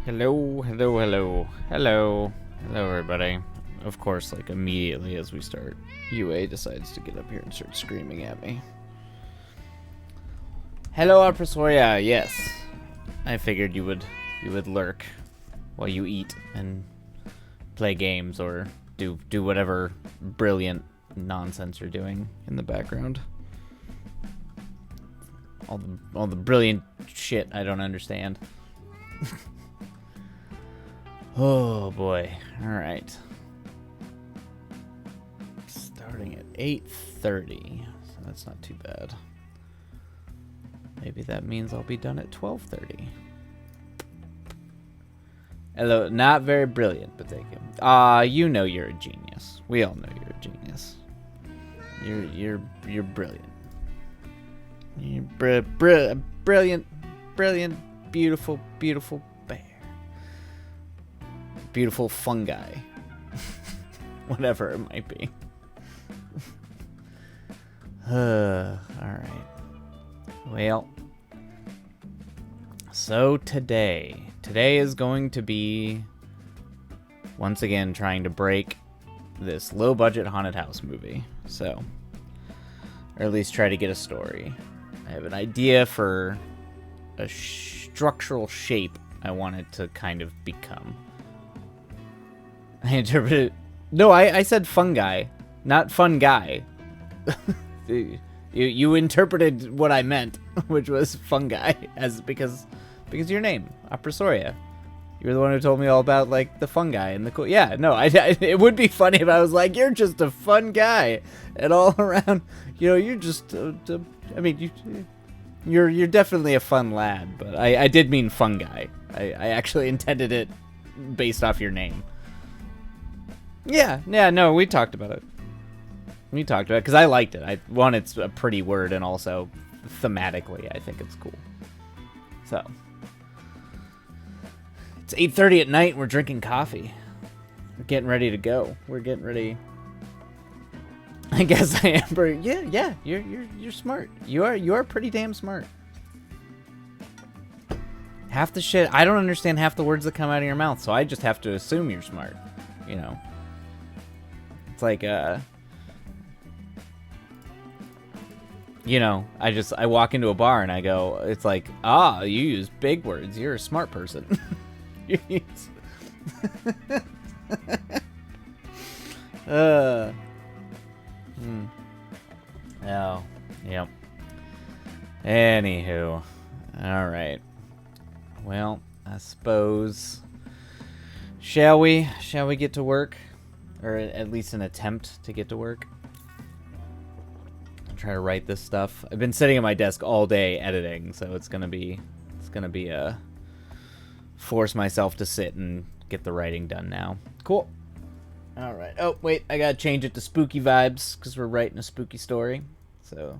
Hello, hello, hello, hello, hello, everybody. Of course, like immediately as we start, UA decides to get up here and start screaming at me. Hello, Apresoria. Yes, I figured you would lurk while you eat and play games or do whatever brilliant nonsense you're doing in the background. All the brilliant shit I don't understand. Oh boy. Alright. Starting at 8:30. So that's not too bad. Maybe that means I'll be done at 12:30. Hello, not very brilliant, but thank you. You know you're a genius. We all know you're a genius. You're brilliant. You're brilliant, beautiful, beautiful bear. Beautiful fungi. Whatever it might be. Alright. Well. So today is going to be once again trying to break this low budget haunted house movie. So, or at least try to get a story. I have an idea for a structural shape I want it to kind of become. I interpreted. No, I said fungi, not fun guy. you interpreted what I meant, which was fungi, as because your name, Apresoria. You were the one who told me all about like the fungi and the cool. Yeah, no, it would be funny if I was like, you're just a fun guy, and all around, you're just. I mean, you're definitely a fun lad, but I did mean fungi. I actually intended it based off your name. Yeah, no, we talked about it. Because I liked it. One, it's a pretty word, and also thematically, I think it's cool. So, it's 8:30 at night. We're drinking coffee. We're getting ready to go. We're getting ready. I guess I am. Yeah. You're smart. You are pretty damn smart. Half the shit, I don't understand half the words that come out of your mouth, so I just have to assume you're smart. It's like, I walk into a bar and I go, it's like, you use big words. You're a smart person. Oh, yep. Anywho. Alright. Well, I suppose, shall we get to work? Or at least an attempt to get to work. I'll try to write this stuff. I've been sitting at my desk all day editing, so it's gonna be force myself to sit and get the writing done now. Cool. All right. Oh wait, I gotta change it to spooky vibes because we're writing a spooky story. So,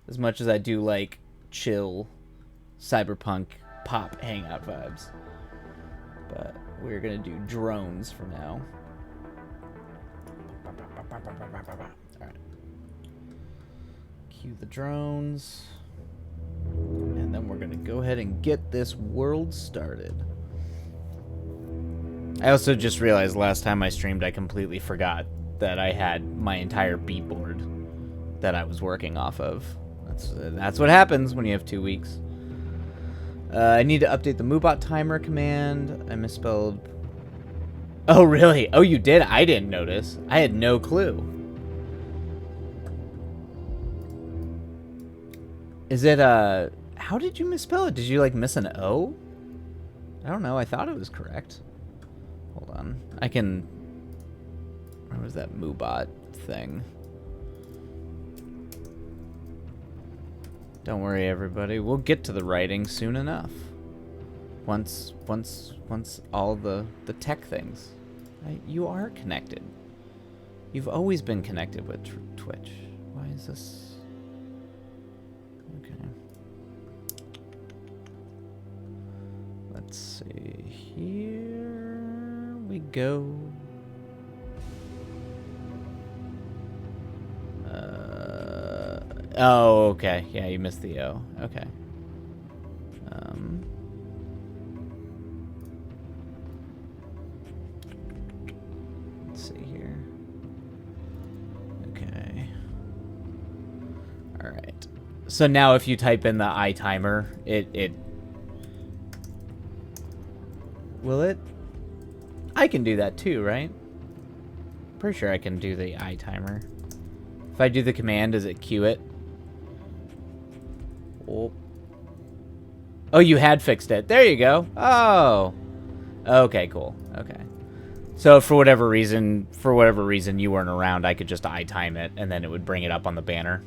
as much as I do like chill, cyberpunk pop hangout vibes, but we're gonna do drones for now. Alright. Cue the drones. And then we're gonna go ahead and get this world started. I also just realized last time I streamed I completely forgot that I had my entire beat board that I was working off of. That's what happens when you have 2 weeks. I need to update the Moobot timer command. I misspelled. Oh, really? Oh, you did? I didn't notice. I had no clue. Is it, how did you misspell it? Did you, like, miss an O? I don't know. I thought it was correct. Hold on. Where was that Moobot thing? Don't worry, everybody. We'll get to the writing soon enough. Once all the tech things. Right? You are connected. You've always been connected with Twitch. Why is this? Okay. Let's see. Here we go. Oh, okay. Yeah, you missed the O. Okay. All right. So now if you type in the iTimer, it will it? I can do that too, right? Pretty sure I can do the iTimer. If I do the command, does it cue it? Oh. Oh, you had fixed it. There you go. Oh. Okay, cool. Okay. So for whatever reason you weren't around, I could just iTime it, and then it would bring it up on the banner.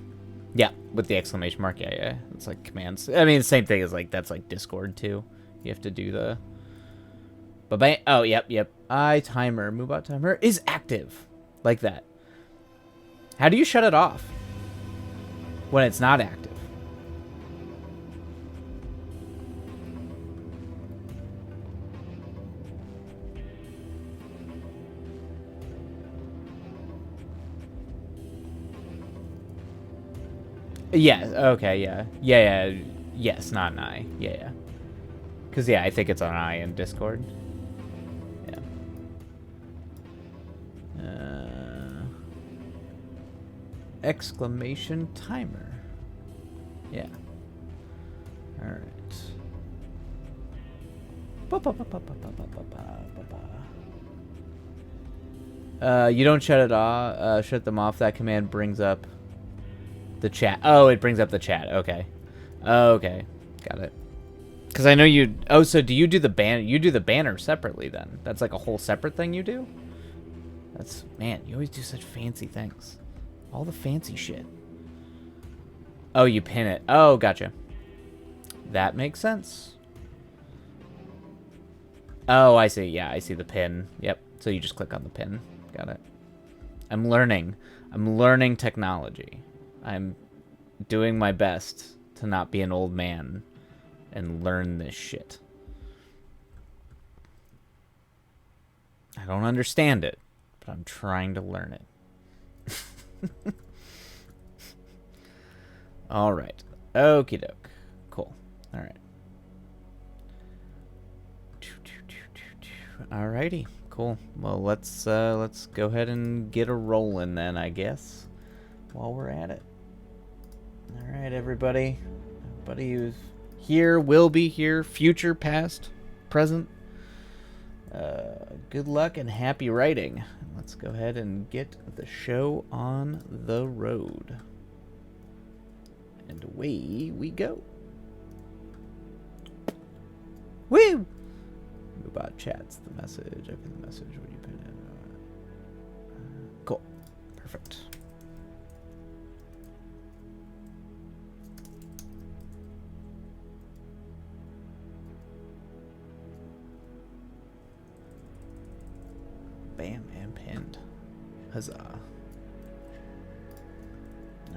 Yeah, with the exclamation mark. Yeah, yeah. It's like commands. I mean, the same thing as like, that's like Discord too. You have to do the... Oh, yep. iTimer, Moobot timer is active. Like that. How do you shut it off when it's not active? Yeah, okay, yeah. Yeah. Yes, not an I. Yeah. Because, yeah, I think it's an I in Discord. Yeah. Exclamation timer. Yeah. Alright. You don't shut it off. Shut them off. That command brings up the chat. Oh, it brings up the chat. Okay. Okay. Got it. Because I know you... Oh, so do you do the banner? You do the banner separately then? That's like a whole separate thing you do? That's... Man, you always do such fancy things. All the fancy shit. Oh, you pin it. Oh, gotcha. That makes sense. Oh, I see. Yeah, I see the pin. Yep. So you just click on the pin. Got it. I'm learning. I'm learning technology. I'm doing my best to not be an old man and learn this shit. I don't understand it, but I'm trying to learn it. All right. Okie doke. Cool. All right. Alrighty. Cool. Well, let's go ahead and get a rolling then, I guess, while we're at it. All right, everybody. Everybody who's here, will be here, future, past, present. Good luck and happy writing. Let's go ahead and get the show on the road. And away we go. Woo! Moobot chats the message. Open the message when you pin it. Cool. Perfect. Bam, and pinned. Huzzah.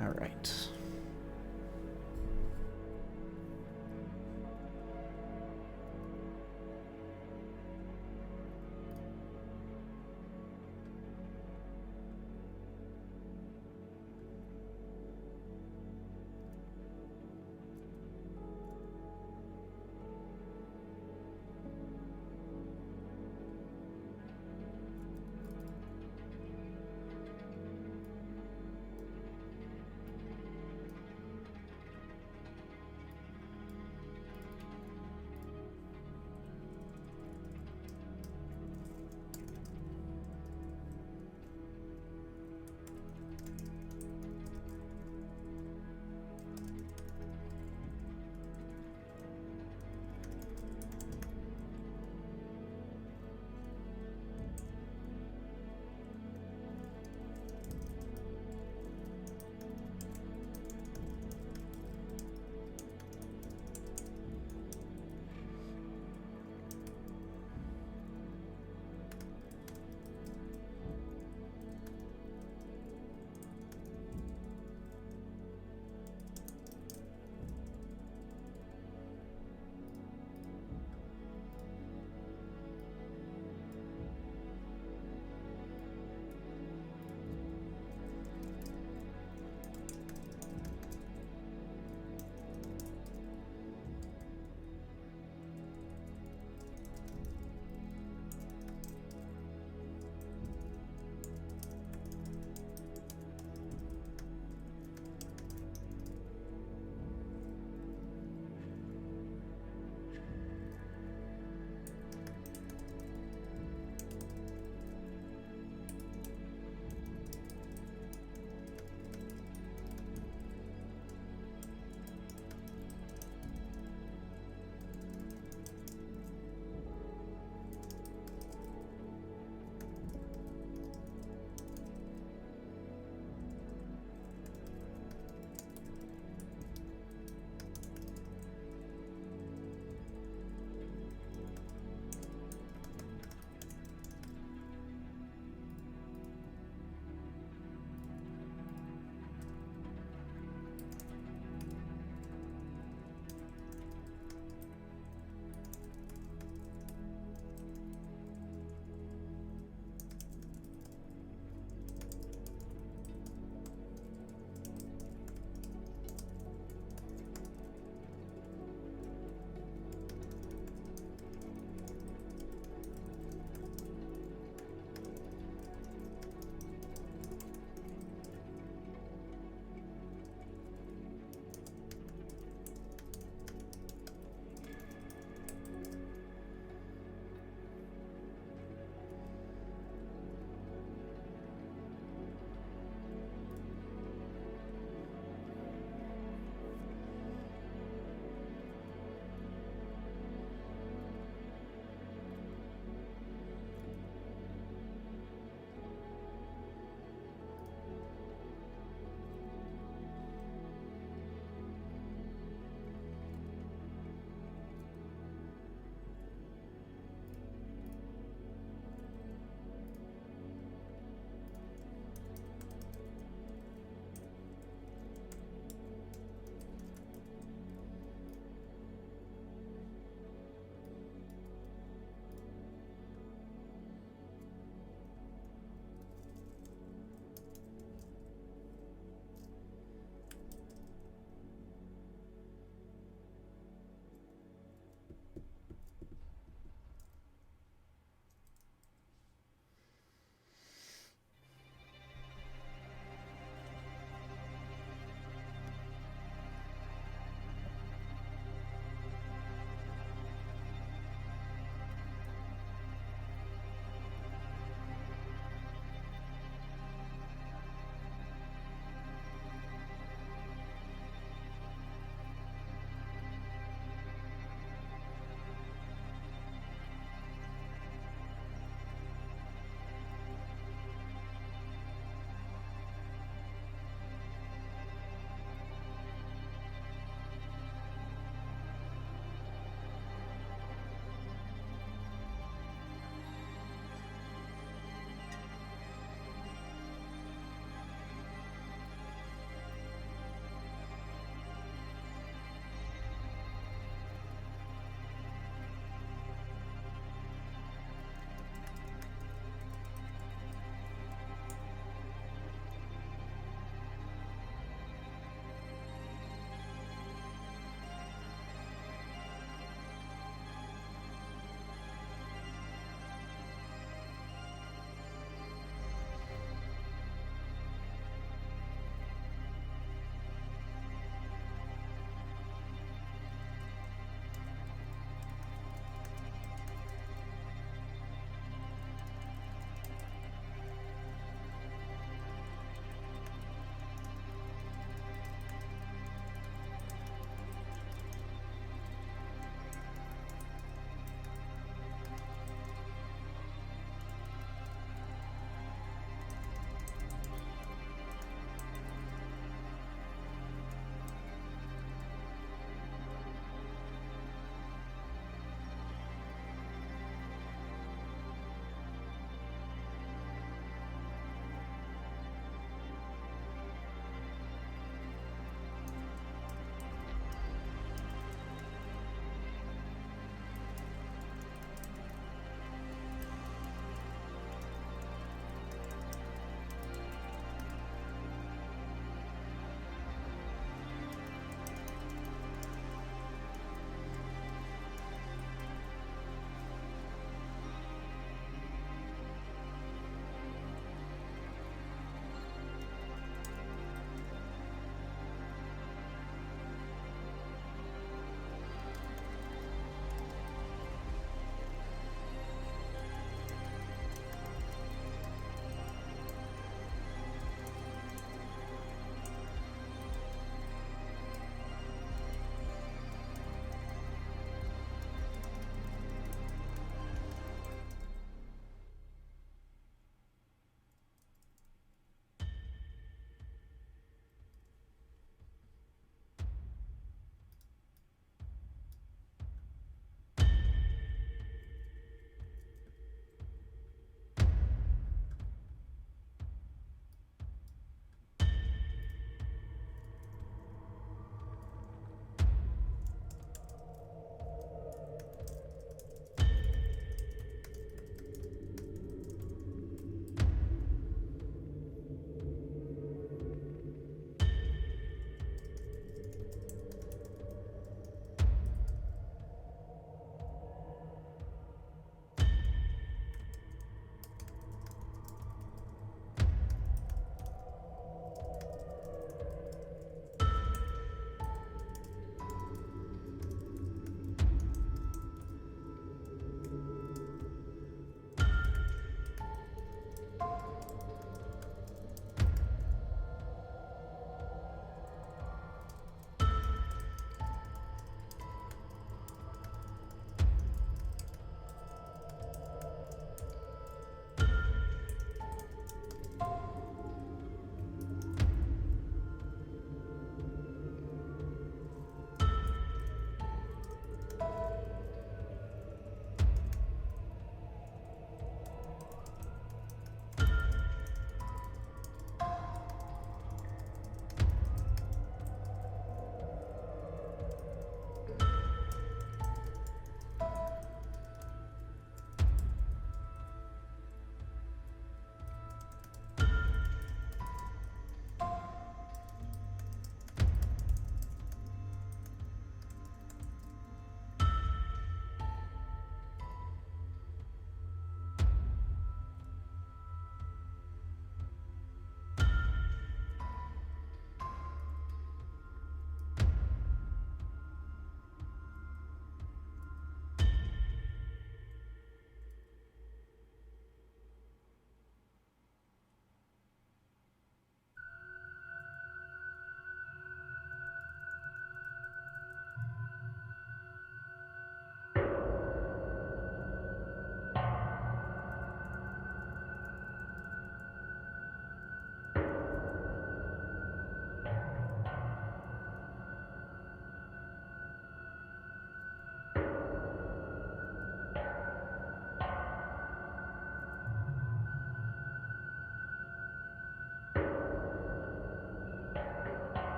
All right.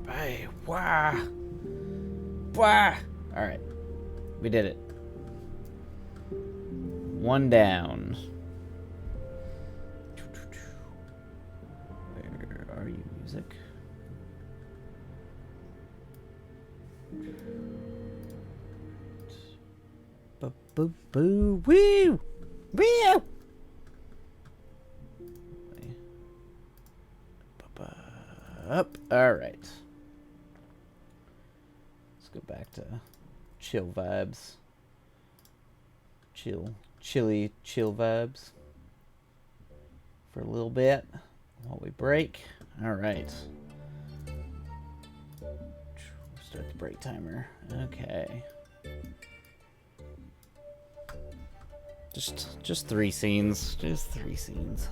Hey, wah. Wah. All right. We did it. One down. Where are you, music? Boo boo woo woo. Up. All right. Let's go back to chill vibes. Chill vibes for a little bit while we break. All right. Start the break timer. Okay. Just 3 scenes. Just 3 scenes.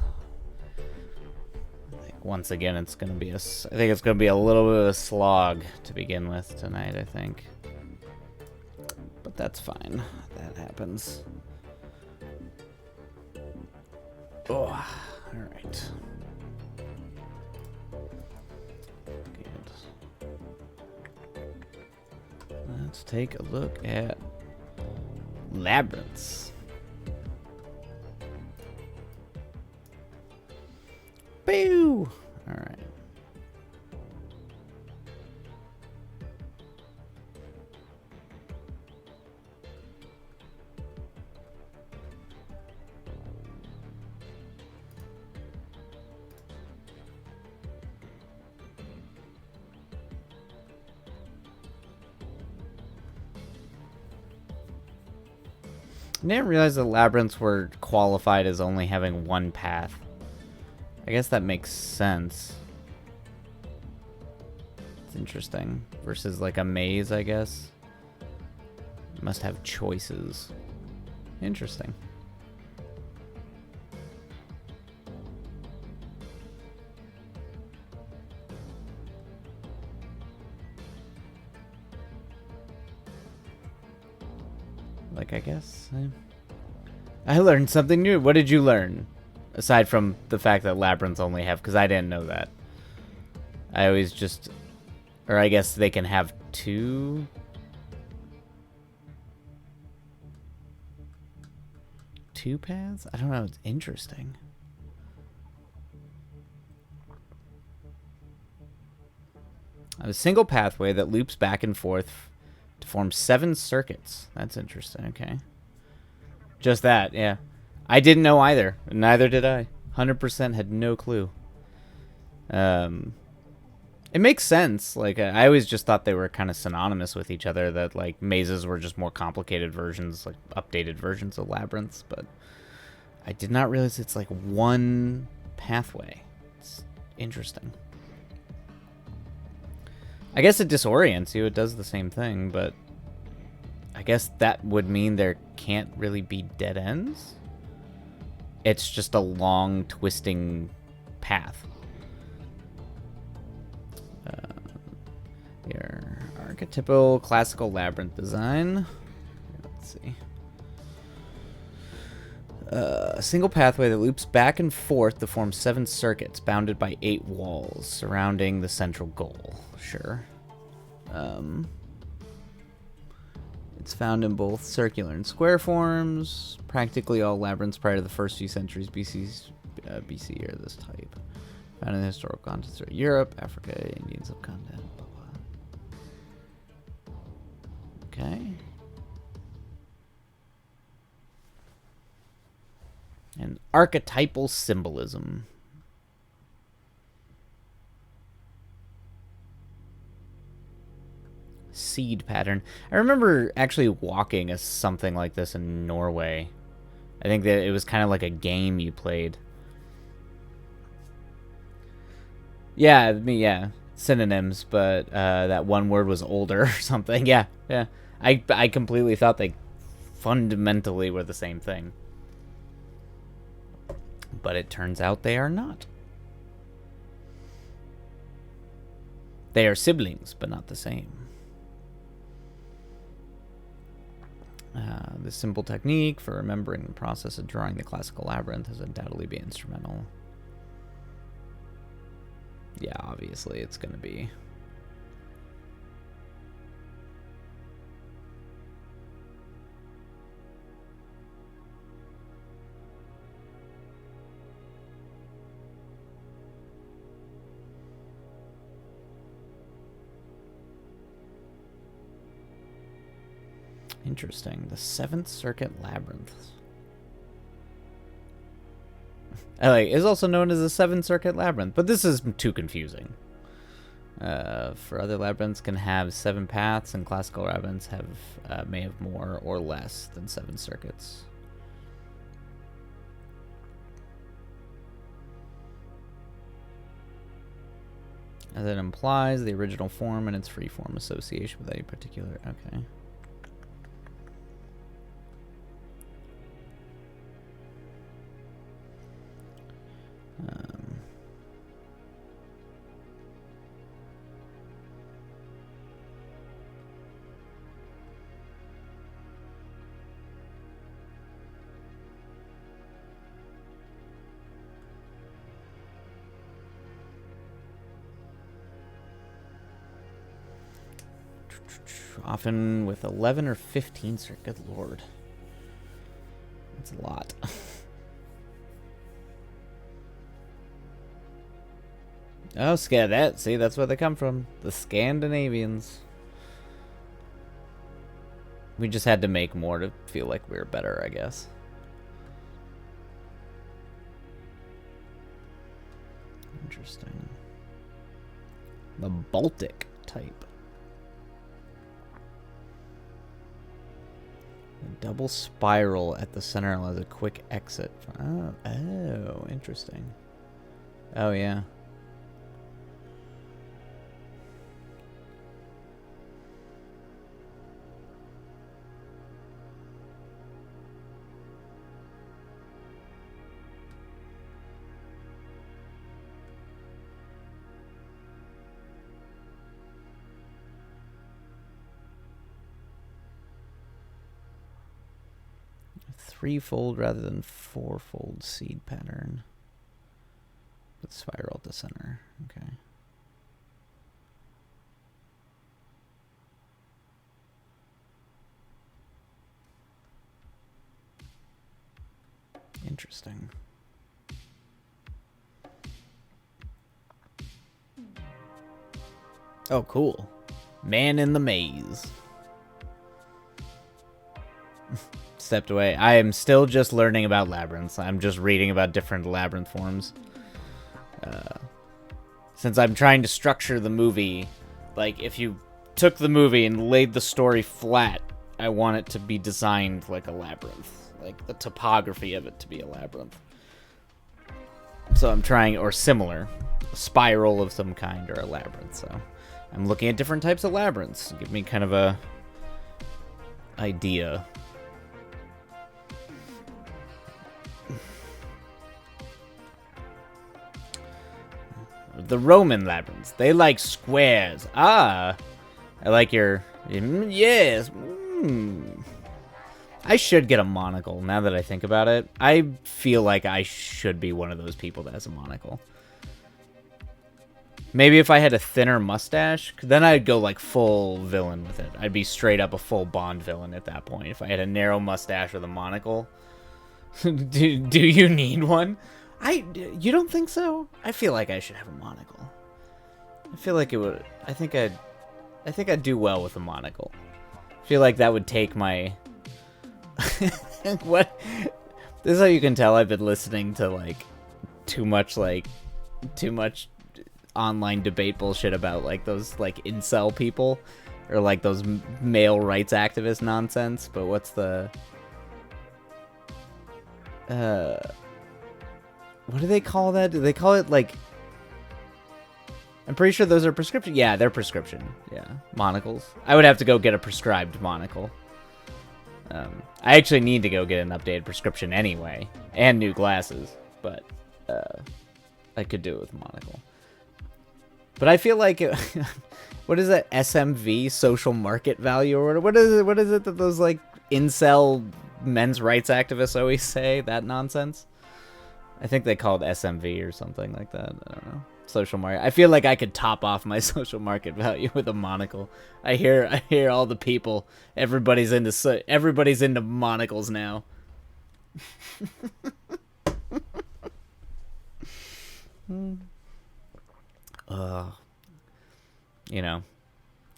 Once again, it's gonna be I think it's gonna be a little bit of a slog to begin with tonight, I think. But that's fine. That happens. Oh, alright. Good. Let's take a look at Labyrinths. Boo! Alright. I didn't realize the labyrinths were qualified as only having one path. I guess that makes sense. It's interesting. Versus like a maze, I guess. You must have choices. Interesting. Like, I guess I learned something new. What did you learn? Aside from the fact that labyrinths only have, because I didn't know that. I always just, or I guess they can have 2 paths? I don't know, it's interesting. A single pathway that loops back and forth to form 7 circuits. That's interesting, okay. Just that, yeah. I didn't know either. Neither did I. 100% had no clue. It makes sense. Like, I always just thought they were kind of synonymous with each other. That, like, mazes were just more complicated versions, like, updated versions of labyrinths. But I did not realize it's, like, one pathway. It's Interesting. I guess it disorients you. It does the same thing, but I guess that would mean there can't really be dead ends. It's just a long, twisting path. Here, archetypal classical labyrinth design. Let's see. A single pathway that loops back and forth to form 7 circuits bounded by 8 walls surrounding the central goal. Sure. It's found in both circular and square forms. Practically all labyrinths prior to the first few centuries BC are this type. Found in the historical continents of Europe, Africa, Indian subcontinent. Blah, blah. Okay. And archetypal symbolism. Seed pattern. I remember actually walking as something like this in Norway. I think that it was kind of like a game you played. Yeah, synonyms, but that one word was older or something. Yeah. I completely thought they fundamentally were the same thing. But it turns out they are not. They are siblings, but not the same. The simple technique for remembering the process of drawing the classical labyrinth has undoubtedly been instrumental. Yeah, obviously it's going to be. Interesting. The 7th Circuit Labyrinth. It's also known as the 7th Circuit Labyrinth, but this is too confusing. For other labyrinths can have 7 paths, and classical labyrinths may have more or less than 7 circuits. As it implies, the original form and its free-form association with any particular... Okay. Often with 11 or 15 circuits. Good lord. That's a lot. Oh, see, that's where they come from. The Scandinavians. We just had to make more to feel like we were better, I guess. Interesting. The Baltic type. A double spiral at the center allows a quick exit. Oh, interesting. Oh, yeah. Threefold rather than fourfold seed pattern. With spiral at the center. Okay. Interesting. Oh, cool. Man in the maze. Stepped away. I am still just learning about labyrinths. I'm just reading about different labyrinth forms. Since I'm trying to structure the movie, like, if you took the movie and laid the story flat, I want it to be designed like a labyrinth. Like, the topography of it to be a labyrinth. So I'm trying, or similar, a spiral of some kind, or a labyrinth. So I'm looking at different types of labyrinths. Give me kind of a idea. The Roman labyrinths. They like squares. Ah, I like your... Yes. I should get a monocle, now that I think about it. I feel like I should be one of those people that has a monocle. Maybe if I had a thinner mustache, then I'd go, like, full villain with it. I'd be straight up a full Bond villain at that point, if I had a narrow mustache with a monocle. Do you need one? You don't think so? I feel like I should have a monocle. I feel like it would... I think I'd do well with a monocle. I feel like that would take my... What? This is how you can tell I've been listening to, like, too much online debate bullshit about, like, those, like, incel people. Or, like, those male rights activist nonsense. But what's the... What do they call that? Do they call it, like... I'm pretty sure those are prescription. Yeah, they're prescription. Yeah, monocles. I would have to go get a prescribed monocle. I actually need to go get an updated prescription anyway. And new glasses. But, I could do it with a monocle. But I feel like... what is that? SMV? Social market value? Or what is it that those, like, incel men's rights activists always say? That nonsense? I think they call it SMV or something like that. I don't know. Social market. I feel like I could top off my social market value with a monocle. I hear all the people. Everybody's into monocles now. You know,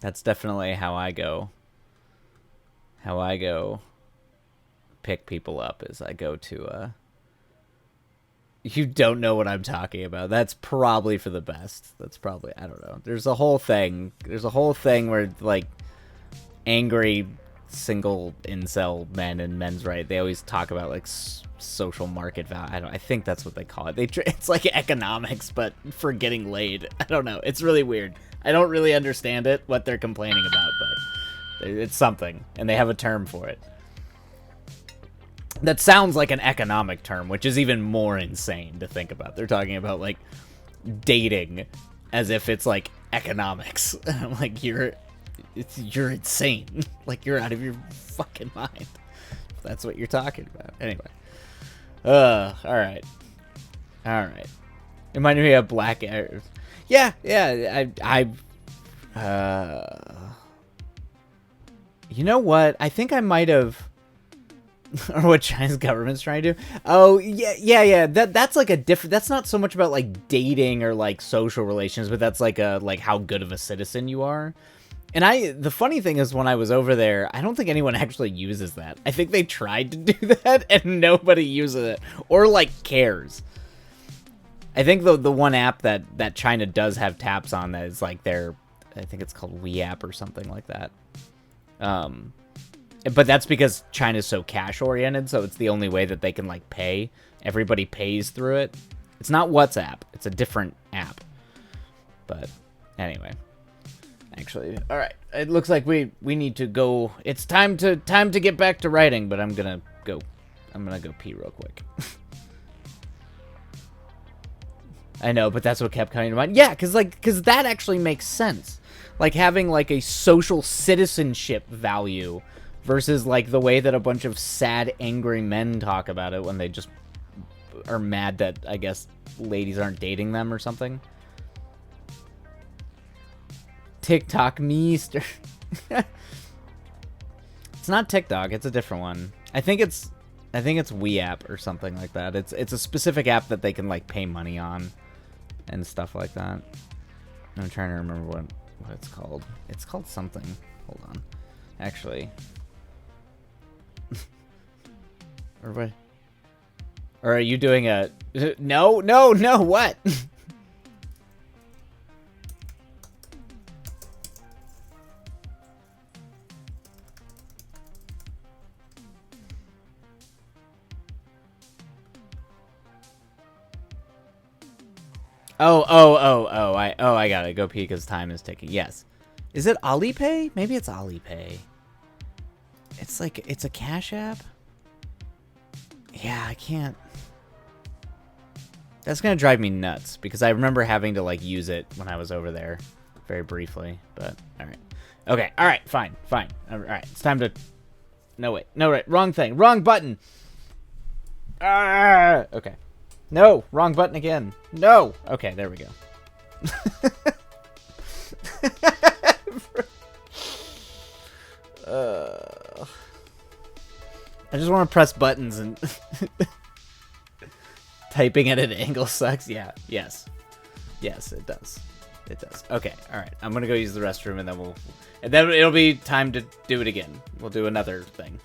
that's definitely how I go. How I go pick people up is I go to You don't know what I'm talking about. That's probably for the best. That's probably, I don't know. There's a whole thing where, like, angry single incel men and men's right, they always talk about, like, social market value. I think that's what they call it. It's like economics, but for getting laid. I don't know. It's really weird. I don't really understand it, what they're complaining about, but it's something, and they have a term for it. That sounds like an economic term, which is even more insane to think about. They're talking about, like, dating as if it's, like, economics. And I'm like, you're insane. Like, you're out of your fucking mind. If that's what you're talking about. Anyway. Alright. Alright. It reminded me of Black Air. Yeah, you know what? I think I might have... or what China's government's trying to do. Oh, yeah. That's like a different... That's not so much about, like, dating or, like, social relations, but that's, like, how good of a citizen you are. And the funny thing is, when I was over there, I don't think anyone actually uses that. I think they tried to do that, and nobody uses it. Or, like, cares. I think the one app that China does have taps on that is, like, their... I think it's called WeApp or something like that. But that's because China's so cash-oriented, so it's the only way that they can, like, pay. Everybody pays through it. It's not WhatsApp. It's a different app. But, anyway. Actually, alright. It looks like we need to go. It's time to get back to writing, but I'm gonna go pee real quick. I know, but that's what kept coming to mind. Yeah, because that actually makes sense. Like, having, like, a social citizenship value... versus, like, the way that a bunch of sad, angry men talk about it when they just are mad that, I guess, ladies aren't dating them or something. TikTok meester. It's not TikTok, it's a different one. I think it's WeApp or something like that. It's a specific app that they can, like, pay money on and stuff like that. I'm trying to remember what it's called. It's called something. Hold on. Actually... Or what? Or are you doing a... No, what? I gotta go pee because time is ticking. Yes. Is it Alipay? Maybe it's Alipay. It's like, it's a Cash App? Yeah, I can't. That's gonna drive me nuts because I remember having to like use it when I was over there very briefly, but alright. Okay, alright, fine. Alright, it's time to... No, wait. No, right. Wrong thing. Wrong button. Okay. No, wrong button again. No. Okay, there we go. I just want to press buttons and typing at an angle sucks. Yeah. Yes, it does. It does. Okay. All right. I'm gonna go use the restroom and then it'll be time to do it again. We'll do another thing.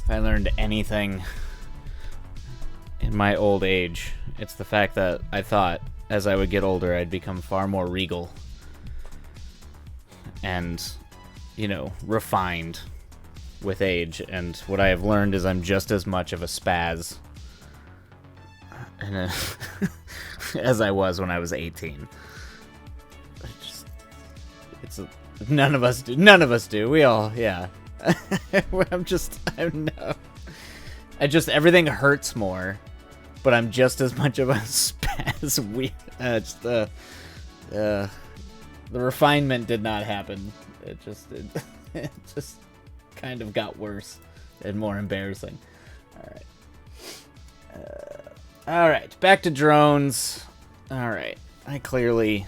If I learned anything in my old age, it's the fact that I thought as I would get older, I'd become far more regal and, you know, refined with age. And what I have learned is I'm just as much of a spaz as I was when I was 18. None of us do. We all, yeah. Everything hurts more, but I'm just as much of a spaz. The refinement did not happen. It just kind of got worse and more embarrassing. All right, back to drones. All right, I clearly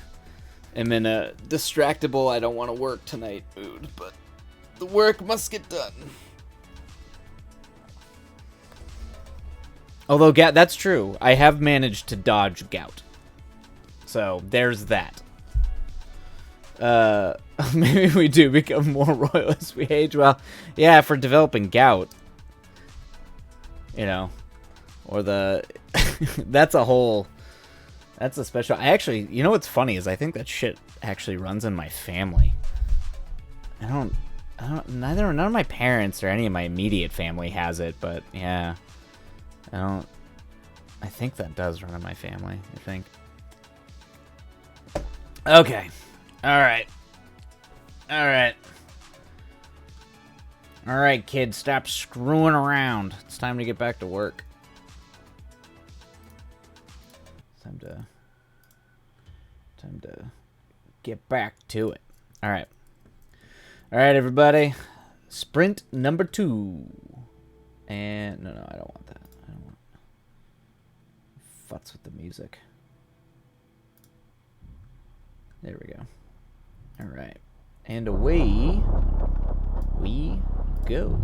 am in a distractible, I don't want to work tonight mood, but the work must get done. Although, that's true. I have managed to dodge gout. So, there's that. Maybe we do become more royal as we age. Well, yeah, for developing gout. You know. Or that's a special... you know what's funny is I think that shit actually runs in my family. None of my parents or any of my immediate family has it, but yeah. I think that does run in my family, I think. Okay. Alright, kids, stop screwing around. It's time to get back to work. Time to get back to it. Alright, everybody. Sprint number 2. And no, I don't want that. I don't want futz with the music. There we go. All right, and away we go.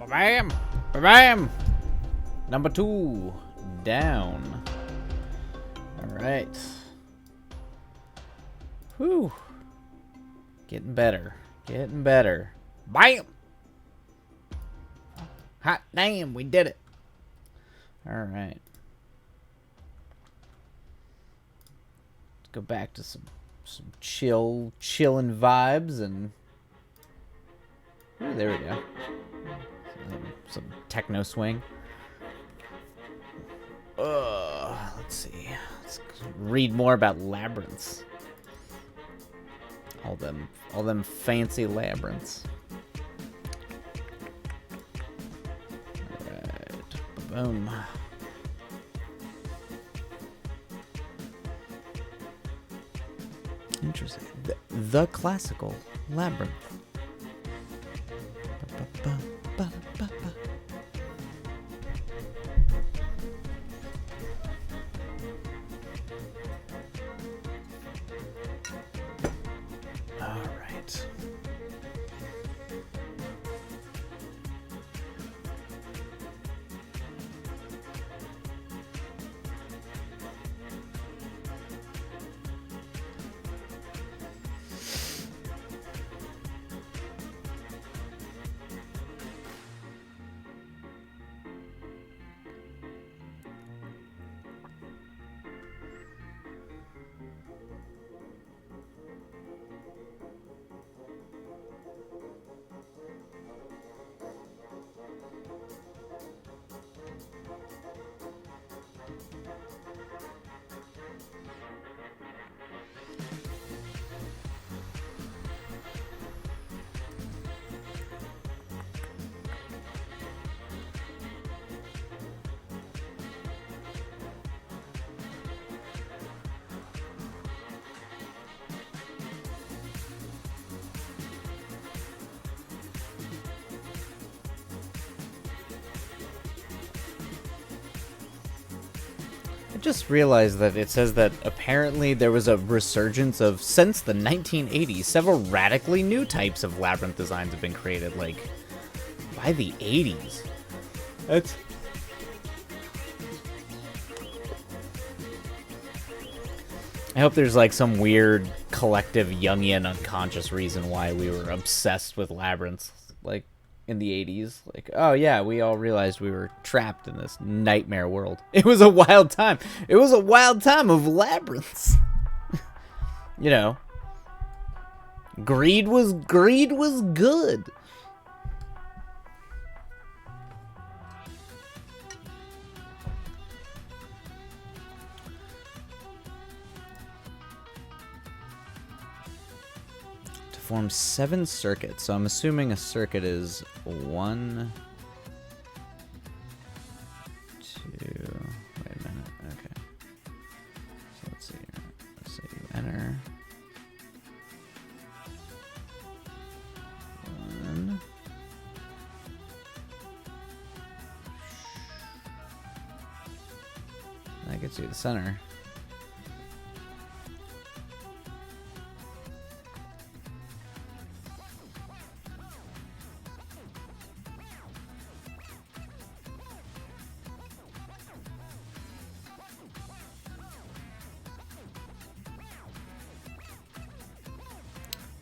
Ba-bam! Ba-bam! Number 2. Down. Alright. Whew. Getting better. Getting better. Bam! Hot damn, we did it. Alright. Let's go back to some chillin' vibes and... Ooh, there we go. Some techno swing. Let's see. Let's read more about labyrinths. All them fancy labyrinths. Alright. Boom. Interesting. The classical labyrinth. Ba-ba-ba-ba-ba-ba. All right. I just realized that it says that apparently there was a resurgence of, since the 1980s, several radically new types of labyrinth designs have been created, like, by the 80s. That's... I hope there's, like, some weird collective Jungian unconscious reason why we were obsessed with labyrinths, like, in the 80s. Like, oh yeah, we all realized we were trapped in this nightmare world. It was a wild time. It was a wild time of labyrinths. You know. Greed was good. Form 7 circuits, so I'm assuming a circuit is 1, 2, wait a minute, okay. So let's see here. Let's say you enter 1. That gets you to the center.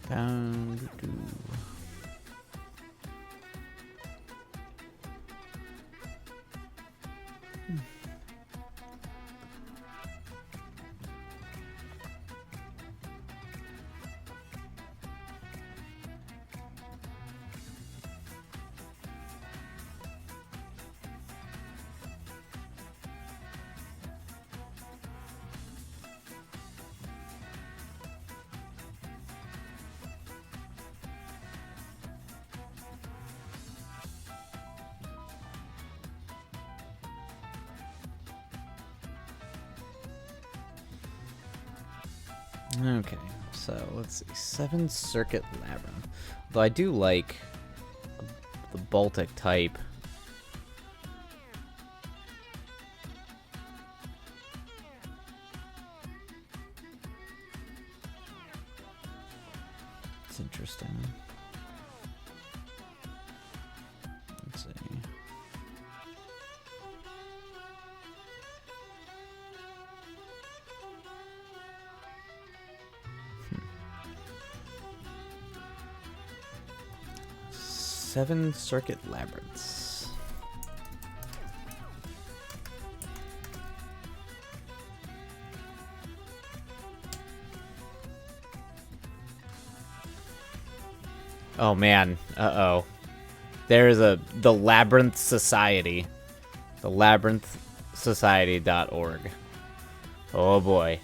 Down. Okay, so let's see. 7 circuit labyrinth. Though I do like the Baltic type. It's interesting. Let's see. 7 circuit labyrinths. Oh man, uh-oh. There's the Labyrinth Society. The labyrinthsociety.org. Oh boy.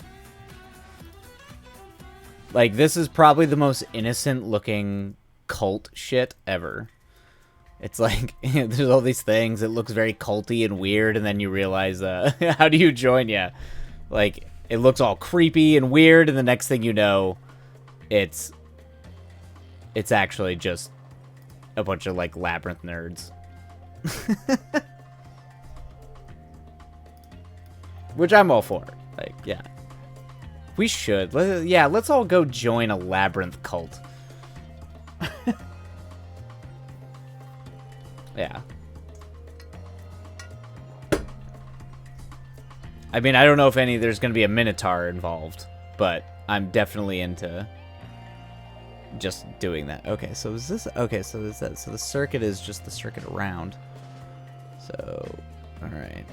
Like, this is probably the most innocent looking cult shit ever. It's like, there's all these things, it looks very culty and weird, and then you realize, how do you join? Yeah. Like, it looks all creepy and weird, and the next thing you know, it's actually just a bunch of, like, labyrinth nerds. Which I'm all for. Like, yeah. We should. Yeah, let's all go join a labyrinth cult. Yeah. I mean, I don't know if there's going to be a Minotaur involved, but I'm definitely into just doing that. Okay, so is this... Okay, so is that... So the circuit is just the circuit around. So, alright.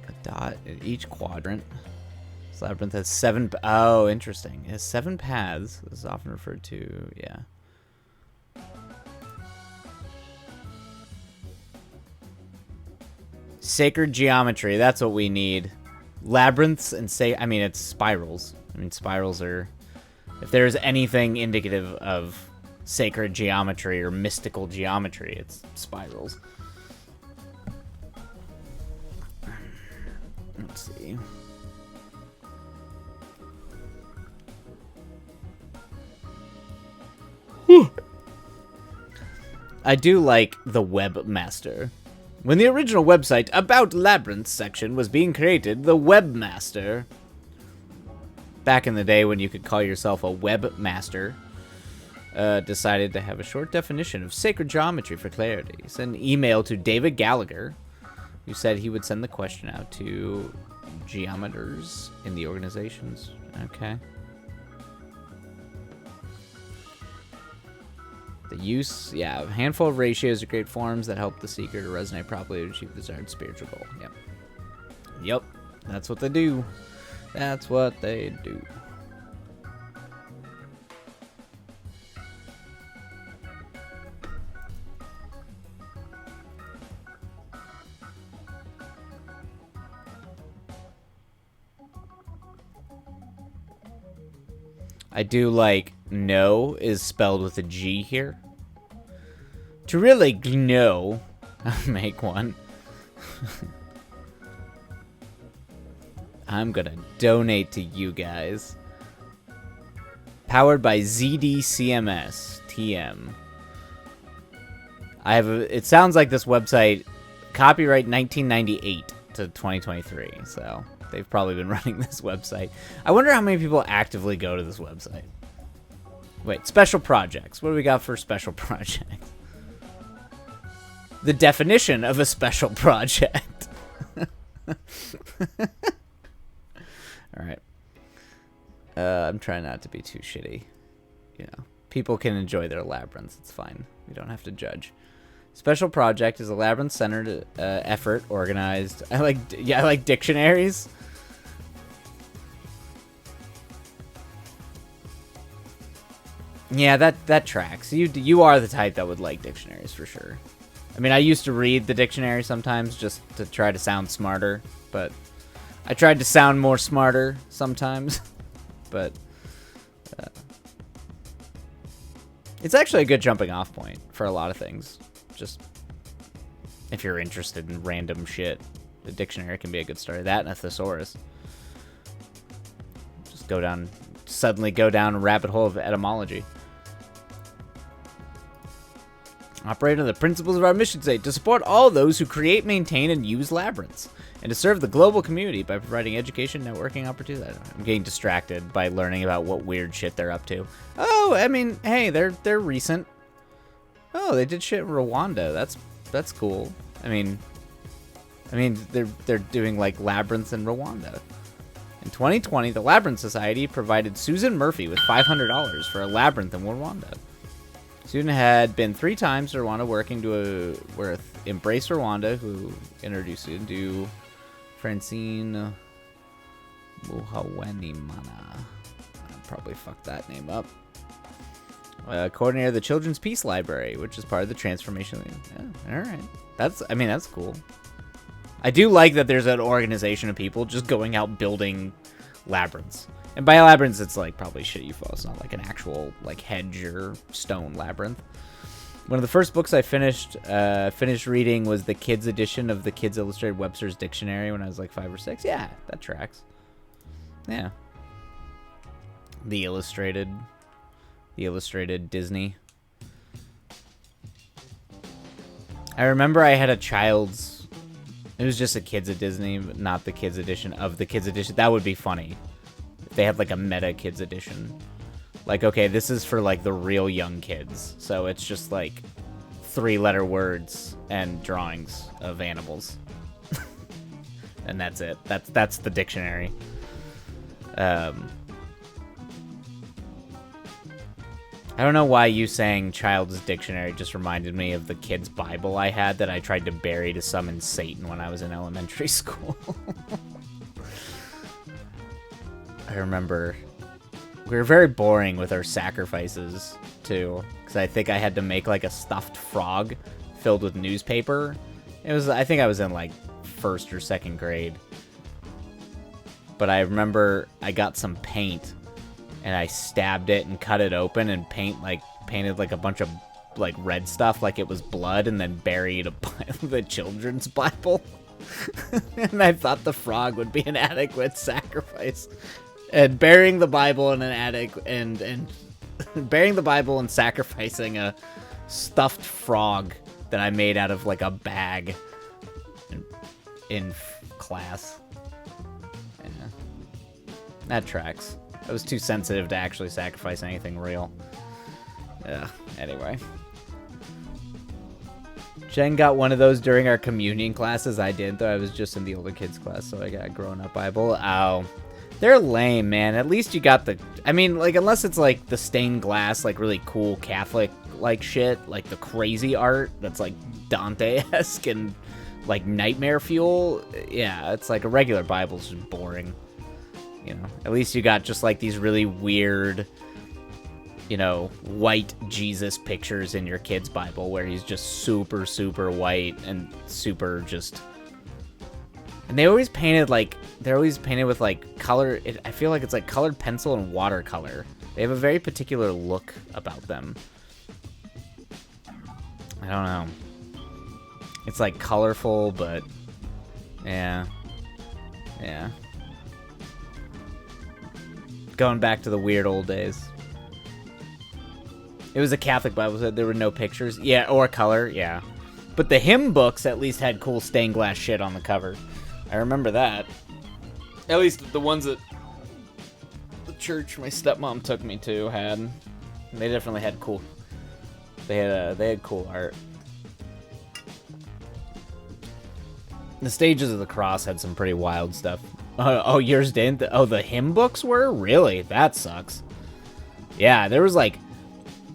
A dot in each quadrant. This labyrinth has 7... Oh, interesting. It has 7 paths. This is often referred to... Yeah. Sacred geometry. That's what we need. Labyrinths and I mean, it's spirals. I mean, spirals are... If there's anything indicative of sacred geometry or mystical geometry, it's spirals. Let's see. I do like the webmaster. When the original website About Labyrinth section was being created, the webmaster, back in the day when you could call yourself a webmaster, decided to have a short definition of sacred geometry for clarity. He sent an email to David Gallagher, who said he would send the question out to geometers in the organizations. Okay. The use, yeah, a handful of ratios are great forms that help the seeker to resonate properly to achieve the desired spiritual goal. Yep. Yep. That's what they do. That's what they do. I do like know is spelled with a G here. To really know, I'll make one. I'm gonna donate to you guys. Powered by ZDCMS TM. I have it sounds like this website copyright 1998 to 2023, so they've probably been running this website. I wonder how many people actively go to this website. Wait, special projects. What do we got for special projects? The definition of a special project. Alright. I'm trying not to be too shitty. You know, people can enjoy their labyrinths. It's fine. We don't have to judge. Special project is a labyrinth-centered effort organized. I like dictionaries. Yeah, that tracks. You are the type that would like dictionaries for sure. I mean, I used to read the dictionary sometimes just to try to sound smarter, but I tried to sound more smarter sometimes, but it's actually a good jumping off point for a lot of things. Just if you're interested in random shit, the dictionary can be a good start. That and a thesaurus. Just suddenly go down a rabbit hole of etymology. Operate on the principles of our mission state to support all those who create, maintain, and use labyrinths, and to serve the global community by providing education, networking opportunities. I don't know, I'm getting distracted by learning about what weird shit they're up to. Oh, I mean, hey, they're recent. Oh, they did shit in Rwanda. That's cool. I mean, they're doing like labyrinths in Rwanda. In 2020, the Labyrinth Society provided Susan Murphy with $500 for a labyrinth in Rwanda. Student had been 3 times to Rwanda working with Embrace Rwanda, who introduced you to Francine Muhawenimana. I probably fucked that name up. Coordinator of the Children's Peace Library, which is part of the transformation. Yeah, all right. That's cool. I do like that there's an organization of people just going out building labyrinths. And by labyrinths, it's like probably shit you fall. It's not like an actual like hedge or stone labyrinth. One of the first books I finished reading was the kids edition of the Kids Illustrated Webster's Dictionary when I was like 5 or 6. Yeah, that tracks. Yeah. The illustrated Disney. I remember I had a child's. It was just a kids of Disney, but not the kids edition of the kids edition. That would be funny. If they had like a meta kids edition. Like, okay, this is for like the real young kids. So it's just like 3-letter words and drawings of animals. And that's it. That's the dictionary. I don't know why you saying child's dictionary just reminded me of the kid's Bible I had that I tried to bury to summon Satan when I was in elementary school. I remember we were very boring with our sacrifices too, because I think I had to make like a stuffed frog filled with newspaper. I think I was in like 1st or 2nd grade. But I remember I got some paint and I stabbed it and cut it open and painted like a bunch of like red stuff like it was blood, and then buried the children's Bible. And I thought the frog would be an adequate sacrifice. And burying the Bible in an attic and burying the Bible and sacrificing a stuffed frog that I made out of like a bag in class. Yeah. That tracks. I was too sensitive to actually sacrifice anything real. Yeah, anyway. Jen got one of those during our communion classes. I didn't, though. I was just in the older kids class, so I got a grown-up Bible. Oh, they're lame, man. At least you got the... I mean, like, unless it's, like, the stained glass, like, really cool Catholic-like shit, like the crazy art that's, like, Dante-esque and, like, nightmare fuel. Yeah, it's like a regular Bible's just boring. You know, at least you got just like these really weird, you know, white Jesus pictures in your kid's Bible where he's just super, super white and super just. And they're always painted with like color. I feel like it's like colored pencil and watercolor. They have a very particular look about them. I don't know. It's like colorful, but yeah. Yeah. Going back to the weird old days. It was a Catholic Bible, so there were no pictures. Yeah, or color, yeah. But the hymn books at least had cool stained glass shit on the cover. I remember that. At least the ones that the church my stepmom took me to had. They definitely had cool. They had cool art. The Stages of the Cross had some pretty wild stuff. Oh, yours didn't? Oh, the hymn books were? Really? That sucks. Yeah, there was like...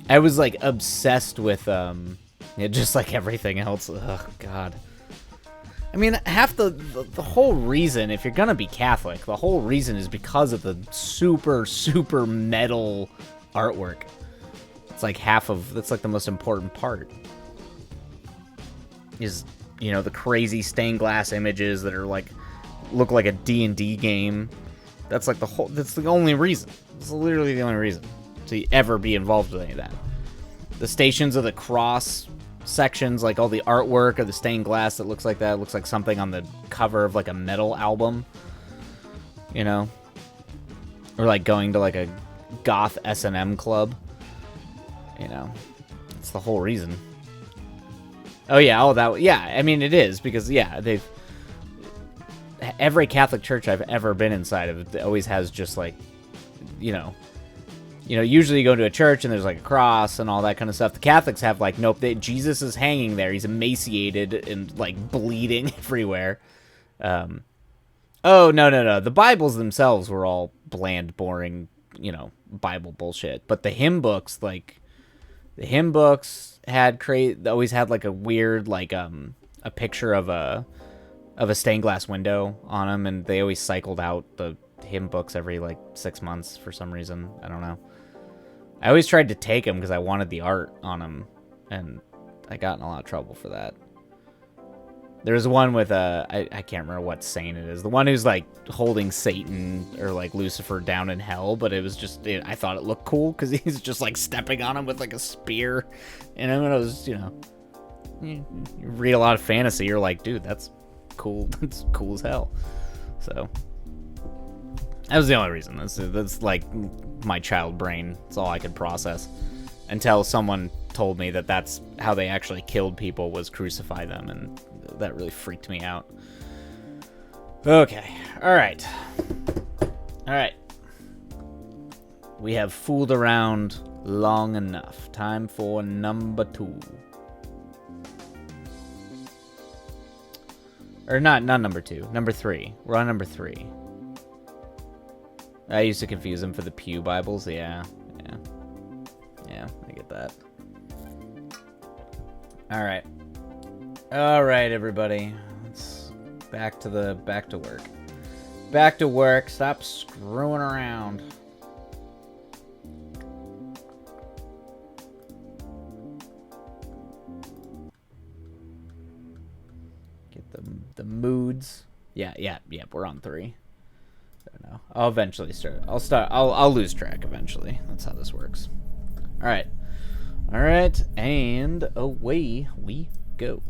I was like obsessed with, just like everything else. Oh, God. I mean, half the whole reason, if you're gonna be Catholic, the whole reason is because of the super, super metal artwork. It's like that's like the most important part. Is, you know, the crazy stained glass images that are like... look like a D&D game. That's like that's the only reason. It's literally the only reason to ever be involved with any of that. The Stations of the Cross sections, like all the artwork of the stained glass that looks like that. It looks like something on the cover of like a metal album. You know? Or like going to like a goth S&M club. You know? It's the whole reason. Oh yeah, yeah, I mean it is, because yeah, every Catholic church I've ever been inside of always has just like, you know, usually you go to a church and there's like a cross and all that kind of stuff. The Catholics have like, nope, Jesus is hanging there. He's emaciated and like bleeding everywhere. Oh, no. The Bibles themselves were all bland, boring, you know, Bible bullshit. But the hymn books, like, The hymn books always had like a weird like a picture of a stained glass window on them, and they always cycled out the hymn books every like 6 months for some reason. I don't know. I always tried to take them because I wanted the art on them, and I got in a lot of trouble for that. There's one with I can't remember what saint it is. The one who's like holding Satan or like Lucifer down in hell, but it was just I thought it looked cool because he's just like stepping on him with like a spear, and I mean, it was you read a lot of fantasy, you're like, dude, that's cool. That's cool as hell. So that was the only reason. That's like my child brain. It's all I could process until someone told me that that's how they actually killed people, was crucify them, and that really freaked me out. Okay. All right. We have fooled around long enough. Time for number 2. Or not number 2. Number 3. We're on number 3. I used to confuse them for the Pew Bibles. Yeah, I get that. All right, everybody. Let's back to work. Back to work. Stop screwing around. Get the moods. Yeah. We're on 3. I don't know. I'll eventually start. I'll lose track eventually. That's how this works. All right, and away we go.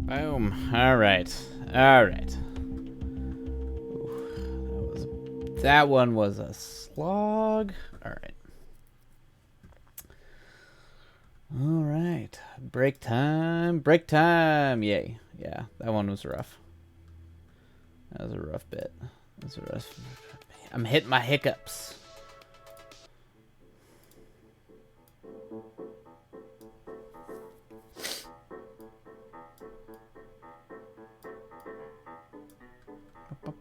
Boom. All right. All right. That one was a slog. All right. All right. Break time. Break time. Yay. Yeah, that one was rough. That was a rough bit. That was a rough. I'm hitting my hiccups. All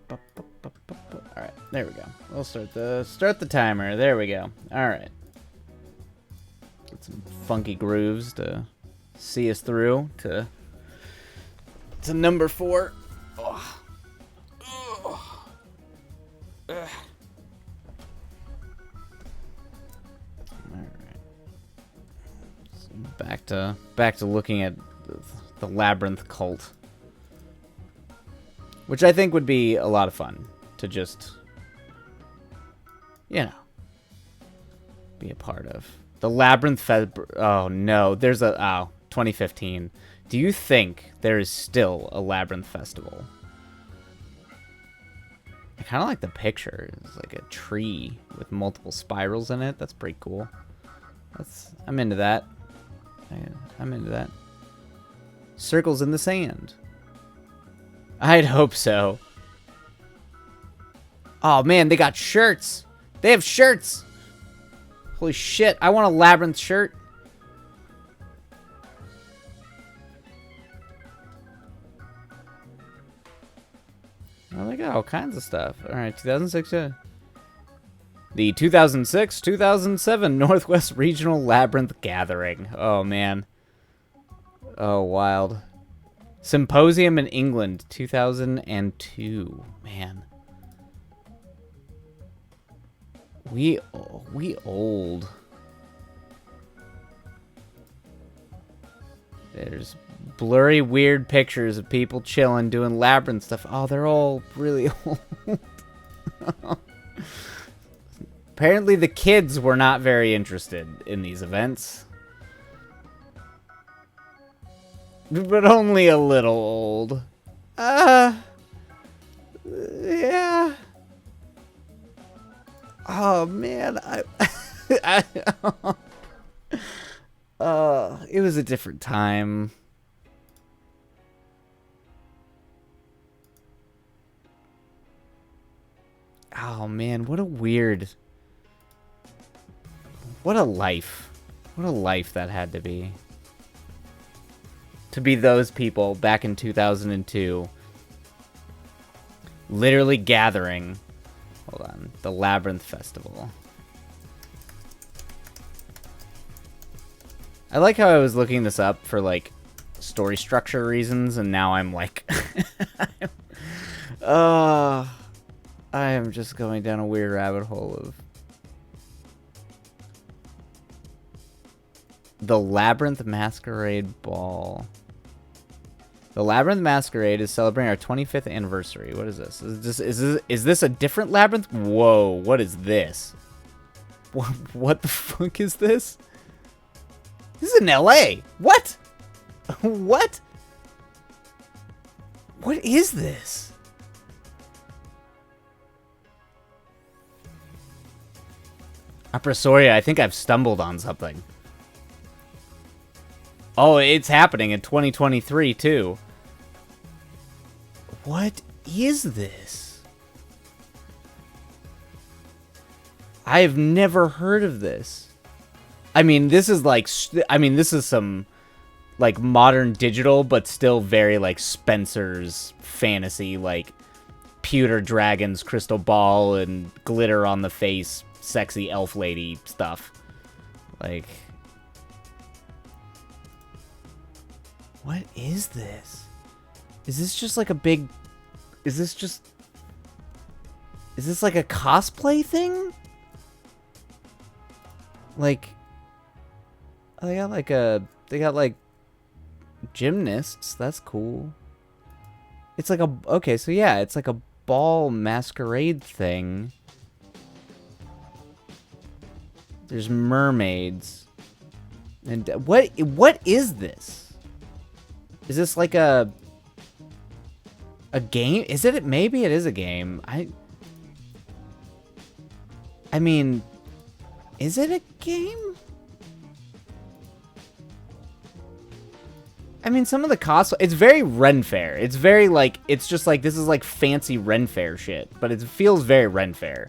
right, there we go. We'll start the timer. There we go. All right. Get some funky grooves to see us through to number 4. Oh. Oh. All right. So back to looking at the Labyrinth cult. Which I think would be a lot of fun to just, you know, be a part of. The Labyrinth oh no, there's 2015. Do you think there is still a Labyrinth Festival? I kind of like the picture. It's like a tree with multiple spirals in it. That's pretty cool. I'm into that. I'm into that. Circles in the sand. I'd hope so. Oh man, they got shirts. They have shirts. Holy shit, I want a Labyrinth shirt. Oh, they got all kinds of stuff. Alright, 2006. The 2006-2007 Northwest Regional Labyrinth Gathering. Oh man. Oh, wild. Symposium in England, 2002. Man. We old. There's blurry, weird pictures of people chilling, doing labyrinth stuff. Oh, they're all really old. Apparently the kids were not very interested in these events. But only a little old. Yeah. Oh man, it was a different time. Oh man, what a life. What a life that had to be. To be those people back in 2002. Literally gathering. Hold on. The Labyrinth Festival. I like how I was looking this up for, like, story structure reasons, and now I'm like... I am just going down a weird rabbit hole of... The Labyrinth Masquerade Ball. The Labyrinth Masquerade is celebrating our 25th anniversary. What is this? Is this a different Labyrinth? Whoa, what is this? What the fuck is this? This is in LA. What? What? What is this? Apresoria, I think I've stumbled on something. Oh, it's happening in 2023, too. What is this? I've never heard of this. I mean, this is like... this is some, like, modern digital, but still very, like, Spencer's fantasy, like, pewter dragons, crystal ball, and glitter on the face, sexy elf lady stuff. Like... What is this? Is this just like a big... Is this like a cosplay thing? Like... They got like gymnasts. That's cool. It's like a... Okay, so yeah, it's like a ball masquerade thing. There's mermaids. And what is this? Is this like a game? Is it? Maybe it is a game. I mean, is it a game? I mean, some of the costumes, it's very Ren Fair. It's very like, it's just like, this is like fancy Ren Fair shit, but it feels very Ren Fair.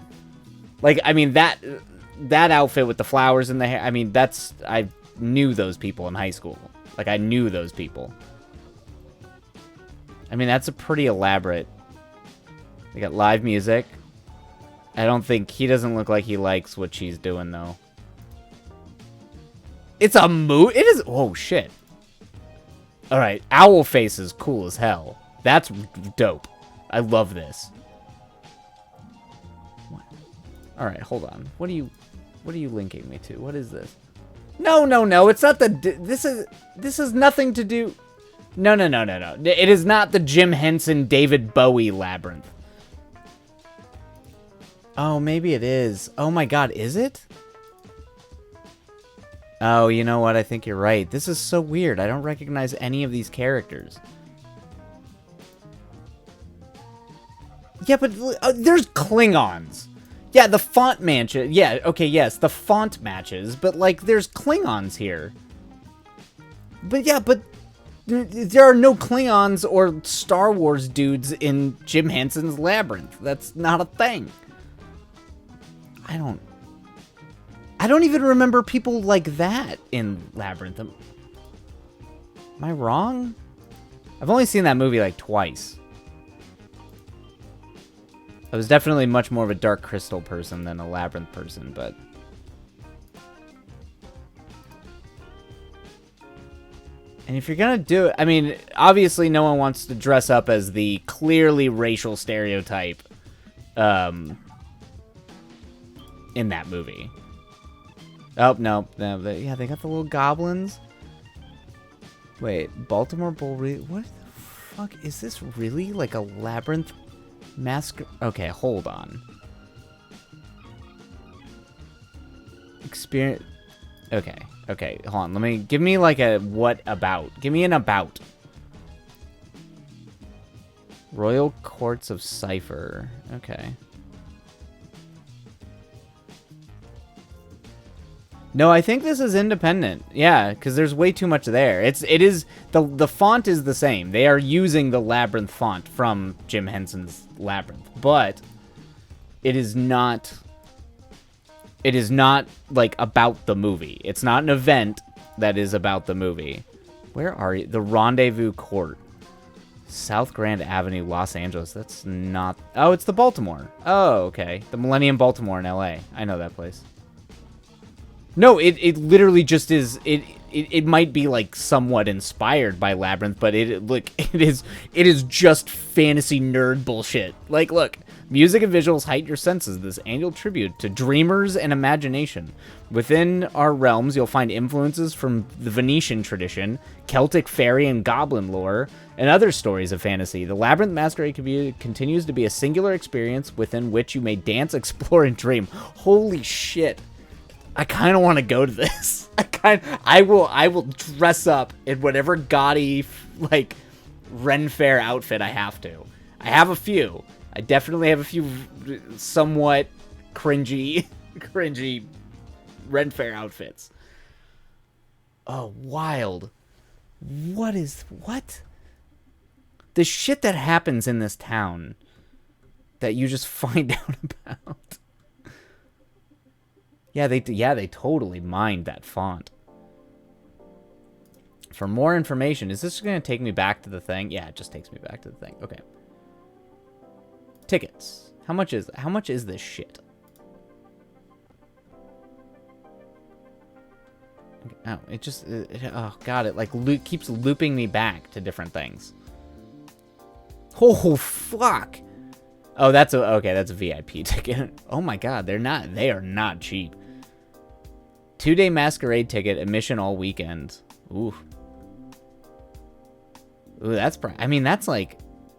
Like, I mean, that outfit with the flowers in the hair, I mean, I knew those people in high school. Like, I knew those people. I mean, that's a pretty elaborate. They got live music. I don't think, he doesn't look like he likes what she's doing, though. It's a it is, oh, shit. Alright, owl face is cool as hell. That's dope. I love this. Alright, hold on. What are you linking me to? What is this? No, it's not the, this is nothing to do. No. It is not the Jim Henson, David Bowie labyrinth. Oh, maybe it is. Oh my god, is it? Oh, you know what? I think you're right. This is so weird. I don't recognize any of these characters. Yeah, but there's Klingons. Yeah, the font matches. Yeah, okay, yes, the font matches. But, like, there's Klingons here. But, yeah, but there are no Klingons or Star Wars dudes in Jim Henson's Labyrinth. That's not a thing. I don't even remember people like that in Labyrinth. Am I wrong? I've only seen that movie like twice. I was definitely much more of a Dark Crystal person than a Labyrinth person, but... And if you're gonna do it, I mean, obviously no one wants to dress up as the clearly racial stereotype in that movie. Oh, no. Yeah, they got the little goblins. Wait, Baltimore Bull... What the fuck? Is this really like a Labyrinth mask? Okay, hold on. Experience... Okay, hold on. Give me like a what about. Give me an about. Royal Courts of Cypher. Okay. No, I think this is independent. Yeah, because there's way too much there. The font is the same. They are using the Labyrinth font from Jim Henson's Labyrinth, but it is not like about the movie. It's not an event that is about the movie. Where are you? The Rendezvous Court. South Grand Avenue, Los Angeles. That's not... Oh, it's the Baltimore. Oh, okay. The Millennium Baltimore in LA. I know that place. No, it literally just is. It might be like somewhat inspired by Labyrinth, but it is just fantasy nerd bullshit. Like, look, music and visuals heighten your senses. This annual tribute to dreamers and imagination. Within our realms, you'll find influences from the Venetian tradition, Celtic fairy and goblin lore, and other stories of fantasy. The Labyrinth Masquerade continues to be a singular experience within which you may dance, explore, and dream. Holy shit. I kind of want to go to this. I will dress up in whatever gaudy, like, Ren Fair outfit I have to. I have a few. I definitely have a few somewhat cringy Ren Fair outfits. Oh, wild. What? The shit that happens in this town that you just find out about. Yeah, they totally mined that font. For more information, is this going to take me back to the thing? Yeah, it just takes me back to the thing. Okay. Tickets. How much is this shit? Oh, oh god, it like keeps looping me back to different things. Oh fuck. Oh, that's a VIP ticket. Oh my god, they are not cheap. 2-day masquerade ticket, admission all weekend. Ooh, that's a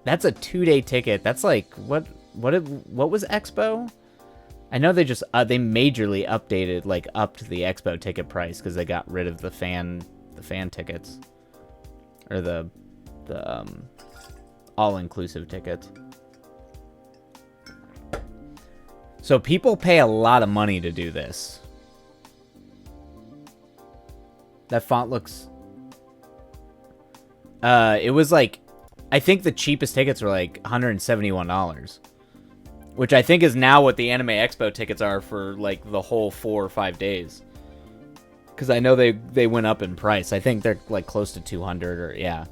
2-day ticket. That's like what was Expo? I know they majorly updated, like upped the Expo ticket price because they got rid of the fan tickets or the the all-inclusive tickets. So people pay a lot of money to do this. That font looks... it was like... I think the cheapest tickets were like $171. Which I think is now what the Anime Expo tickets are for like the whole 4 or 5 days. Because I know they went up in price. I think they're like close to 200 or yeah.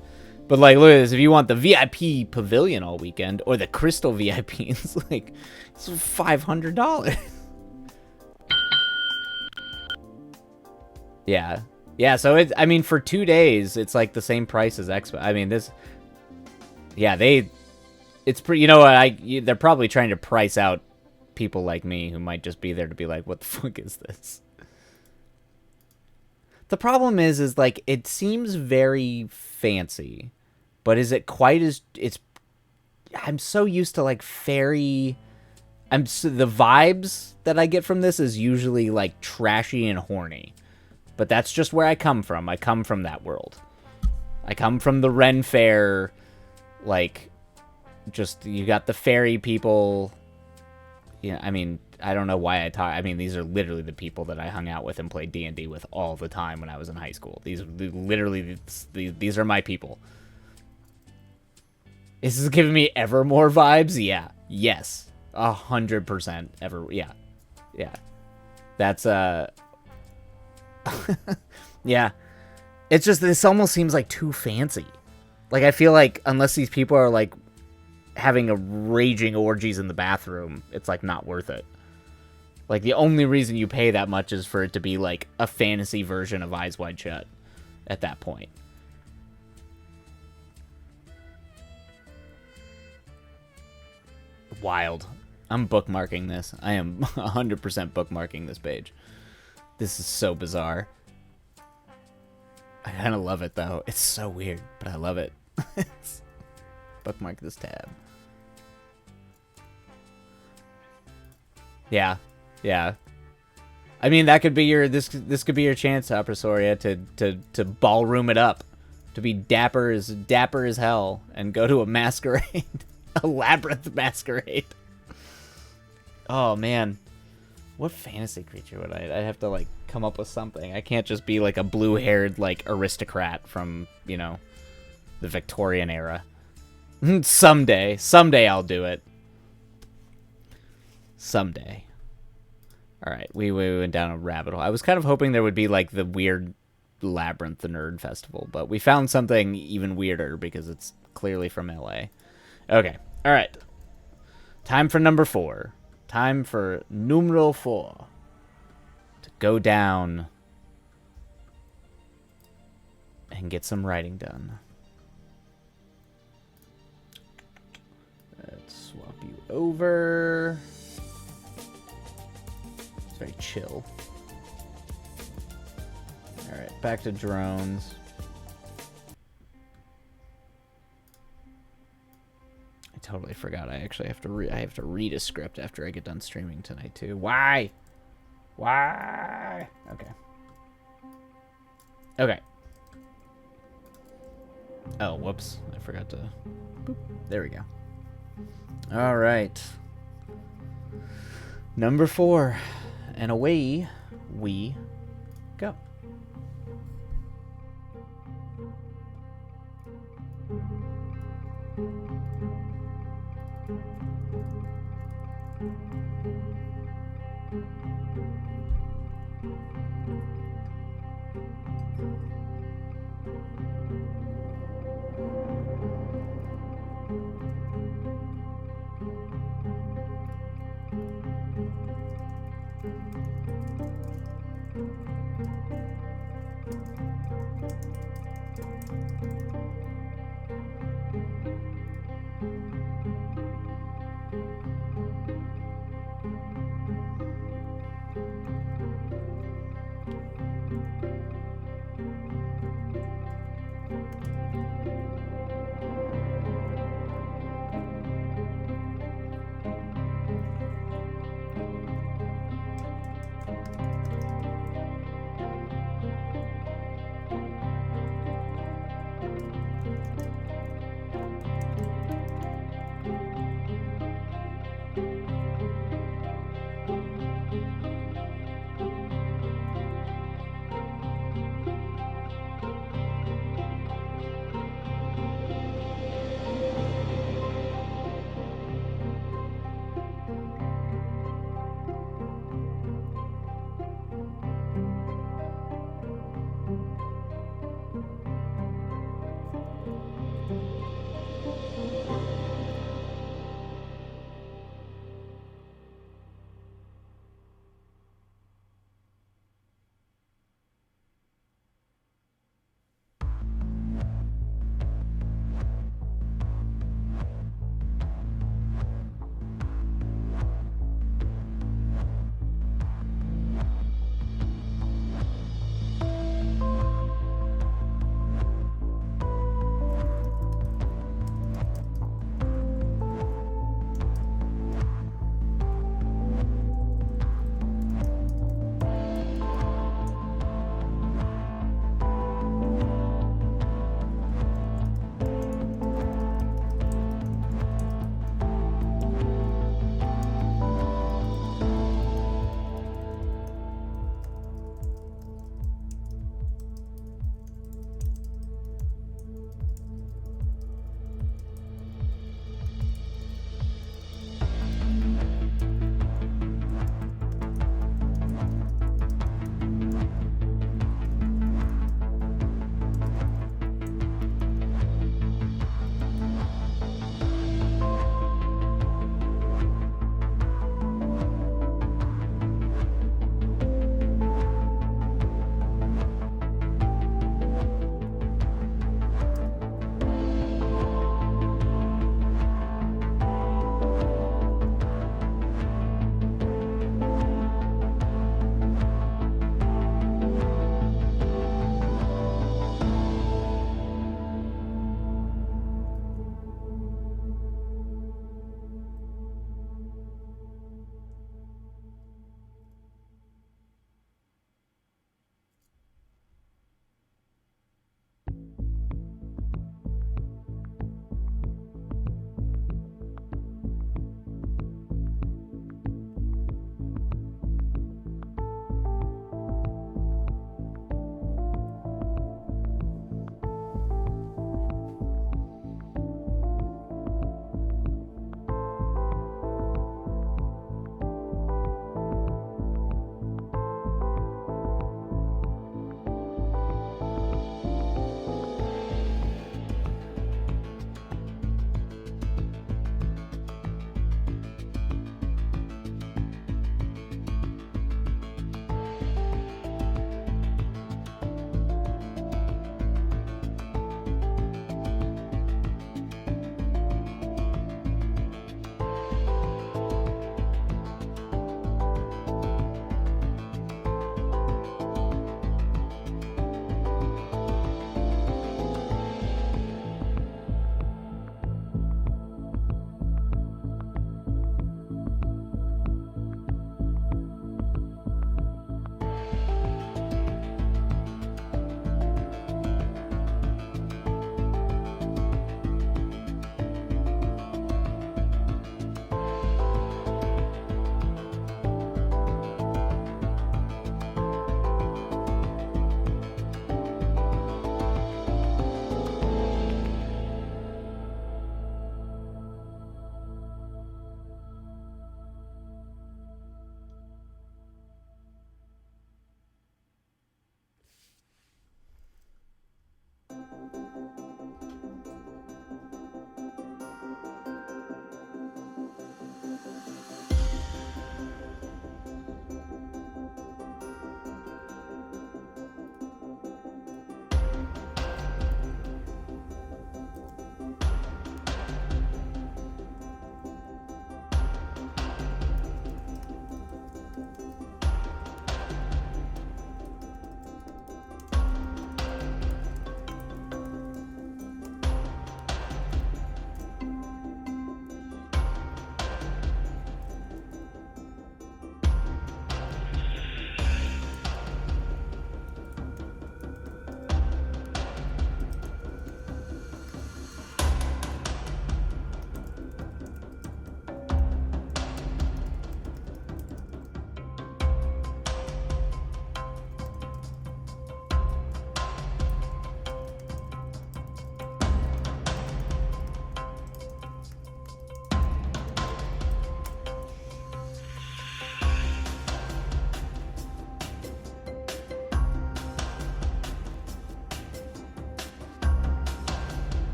But like, look at this. If you want the VIP pavilion all weekend or the Crystal VIP, it's like it's $500. Yeah. Yeah, so it's, I mean, for 2 days, it's like the same price as Expo. I mean, this, yeah, it's pretty, you know what, they're probably trying to price out people like me who might just be there to be like, what the fuck is this? The problem is like, it seems very fancy, but is it quite as, I'm so used to like the vibes that I get from this is usually like trashy and horny. But that's just where I come from. I come from that world. I come from the Ren Fair, like, just, you got the fairy people. Yeah, I mean, I don't know why I talk. I mean, these are literally the people that I hung out with and played D&D with all the time when I was in high school. These are my people. Is this giving me Evermore vibes? Yeah. Yes. 100% ever. Yeah. Yeah. That's, yeah. It's just, this almost seems like too fancy. Like, I feel like unless these people are like having a raging orgies in the bathroom, it's like not worth it. Like, the only reason you pay that much is for it to be like a fantasy version of Eyes Wide Shut at that point. Wild. I'm bookmarking this. I am 100% bookmarking this page. This is so bizarre. I kind of love it, though. It's so weird, but I love it. Bookmark this tab. Yeah. Yeah. I mean, that could be your... This could be your chance, Apresoria, to ballroom it up. To be dapper as hell. And go to a masquerade. A labyrinth masquerade. Oh, man. What fantasy creature would I'd have to, like, come up with something. I can't just be, like, a blue-haired, like, aristocrat from, you know, the Victorian era. Someday. Someday I'll do it. Someday. Alright, we went down a rabbit hole. I was kind of hoping there would be, like, the weird Labyrinth, the Nerd Festival, but we found something even weirder because it's clearly from LA. Okay, alright. Time for number 4. Time for numero 4 to go down and get some writing done. Let's swap you over. It's very chill. Alright, back to drones. Totally forgot. I actually have to I have to read a script after I get done streaming tonight too. Why? Why? Okay. Okay. Oh, whoops. I forgot to... Boop. There we go. All right. Number 4. And away we go.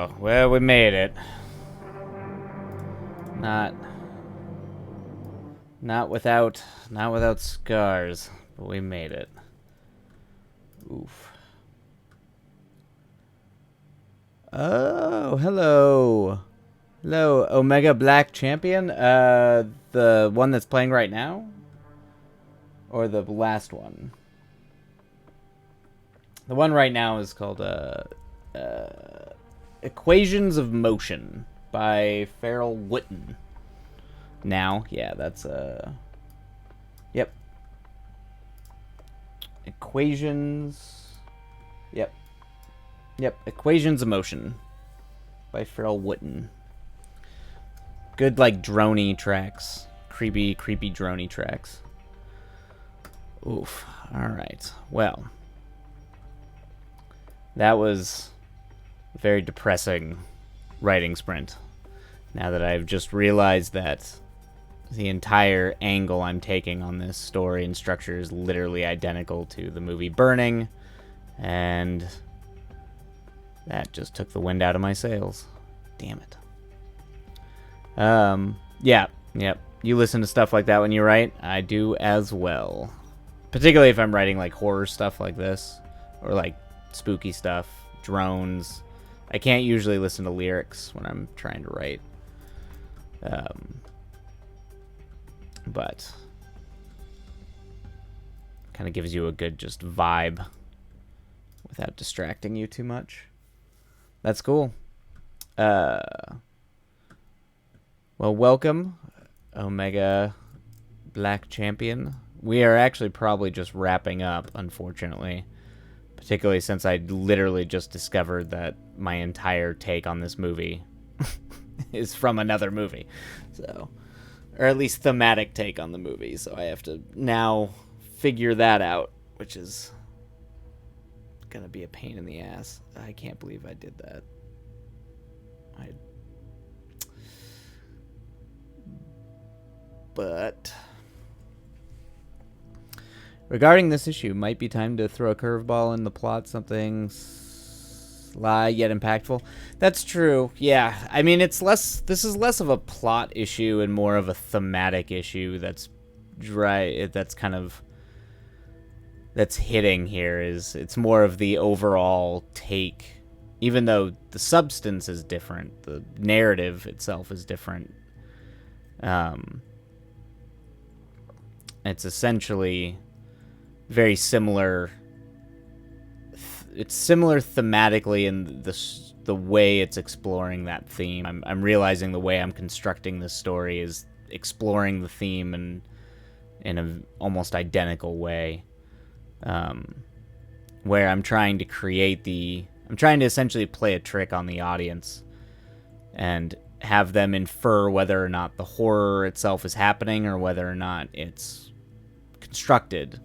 Oh, well, we made it. Not without scars, but we made it. Oof. Oh, hello. Hello, Omega Black Champion. The one that's playing right now? Or the last one? The one right now is called, Equations of Motion by Farrell Witten. Now, yeah, that's, yep. Equations, yep. Yep, Equations of Motion by Farrell Witten. Good, like, droney tracks. Creepy droney tracks. Oof. Alright. Well. That was a very depressing writing sprint. Now that I've just realized that the entire angle I'm taking on this story and structure is literally identical to the movie Burning. And that just took the wind out of my sails. Damn it. Yeah, yep. You listen to stuff like that when you write? I do as well. Particularly if I'm writing, like, horror stuff like this. Or, like, spooky stuff. Drones. I can't usually listen to lyrics when I'm trying to write. But kind of gives you a good just vibe without distracting you too much. That's cool. Well, welcome, Omega Black Champion. We are actually probably just wrapping up, unfortunately. Particularly since I literally just discovered that my entire take on this movie is from another movie. So, or at least thematic take on the movie. So I have to now figure that out, which is gonna be a pain in the ass. I can't believe I did that. But regarding this issue, might be time to throw a curveball in the plot, something sly yet impactful. That's true. Yeah. I mean, this is less of a plot issue and more of a thematic issue that's hitting here. It's more of the overall take. Even though the substance is different, the narrative itself is different. It's essentially very similar. It's similar thematically in the way it's exploring that theme. I'm realizing the way I'm constructing this story is exploring the theme in an almost identical way, where I'm trying to essentially play a trick on the audience and have them infer whether or not the horror itself is happening or whether or not it's constructed,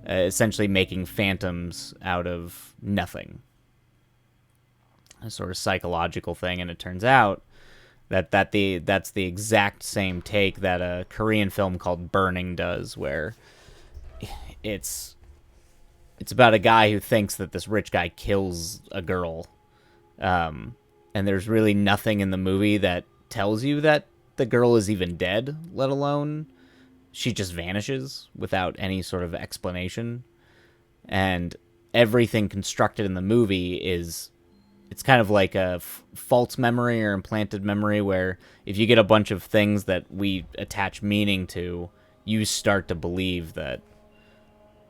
essentially making phantoms out of nothing. A sort of psychological thing, and it turns out that's the exact same take that a Korean film called Burning does, where it's about a guy who thinks that this rich guy kills a girl, and there's really nothing in the movie that tells you that the girl is even dead, let alone she just vanishes without any sort of explanation. And everything constructed in the movie it's kind of like a false memory or implanted memory, where if you get a bunch of things that we attach meaning to, you start to believe that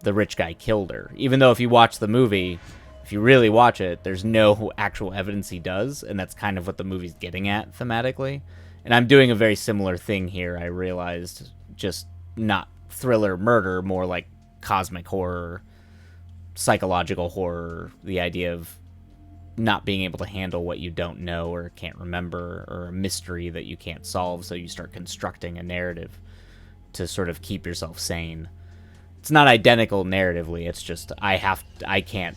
the rich guy killed her. Even though if you watch the movie, if you really watch it, there's no actual evidence he does, and that's kind of what the movie's getting at thematically. And I'm doing a very similar thing here, I realized, just not thriller murder, more like cosmic horror, psychological horror, the idea of not being able to handle what you don't know or can't remember, or a mystery that you can't solve, so you start constructing a narrative to sort of keep yourself sane. It's not identical narratively, it's just I can't.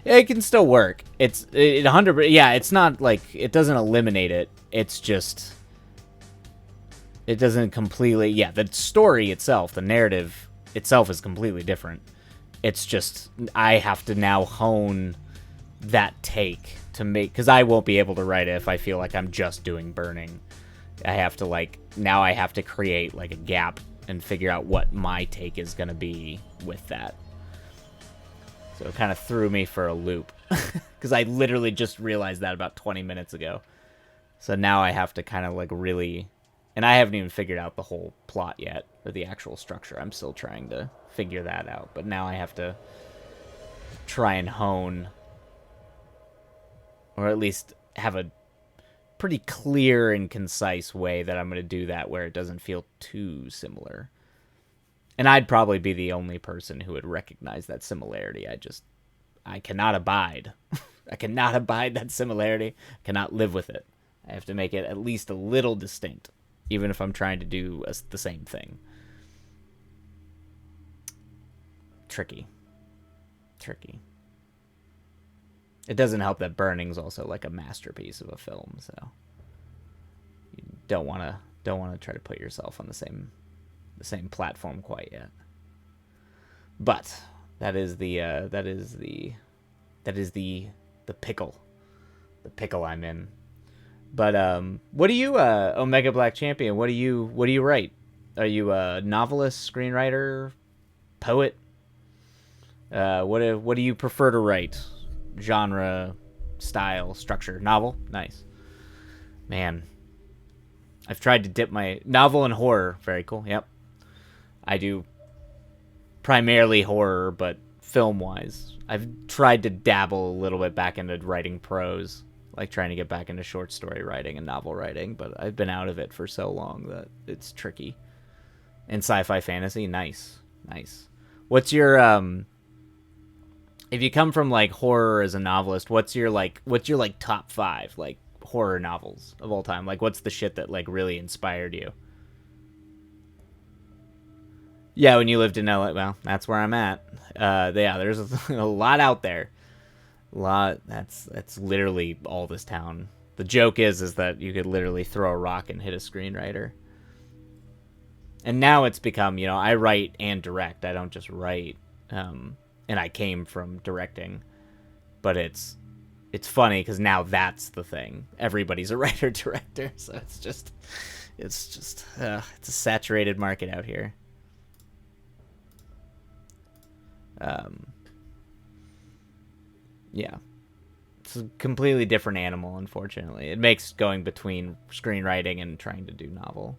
It can still work. It 100%, yeah, it's not like, it doesn't eliminate it, it's just, it doesn't completely, yeah, the story itself, the narrative itself is completely different. It's just, I have to now hone that take to make, because I won't be able to write it if I feel like I'm just doing burning. I have to like, now I have to create like a gap and figure out what my take is going to be with that. So it kind of threw me for a loop because I literally just realized that about 20 minutes ago. So now I have to kind of like really, and I haven't even figured out the whole plot yet or the actual structure. I'm still trying to figure that out. But now I have to try and hone, or at least have a pretty clear and concise way that I'm going to do that where it doesn't feel too similar. And I'd probably be the only person who would recognize that similarity. I cannot abide. I cannot abide that similarity. I cannot live with it. I have to make it at least a little distinct, even if I'm trying to do the same thing. Tricky. It doesn't help that Burning's also like a masterpiece of a film, so you don't want to try to put yourself on the same platform quite yet. But that is the pickle I'm in. But what do you Omega Black Champion? What do you write? Are you a novelist, screenwriter, poet? What do you prefer to write? Genre, style, structure, novel? Nice. Man, I've tried to dip my novel and horror. Very cool. Yep. I do primarily horror, but film-wise, I've tried to dabble a little bit back into writing prose, like trying to get back into short story writing and novel writing, but I've been out of it for so long that it's tricky. And sci-fi fantasy, nice. What's your if you come from like horror as a novelist, what's your top 5 like horror novels of all time? Like what's the shit that like really inspired you? Yeah, when you lived in LA, well, that's where I'm at. Yeah, there's a lot out there. A lot. That's literally all this town. The joke is that you could literally throw a rock and hit a screenwriter. And now it's become, I write and direct. I don't just write. And I came from directing, but it's funny because now that's the thing. Everybody's a writer director, so it's a saturated market out here. Yeah, it's a completely different animal. Unfortunately, it makes going between screenwriting and trying to do novel.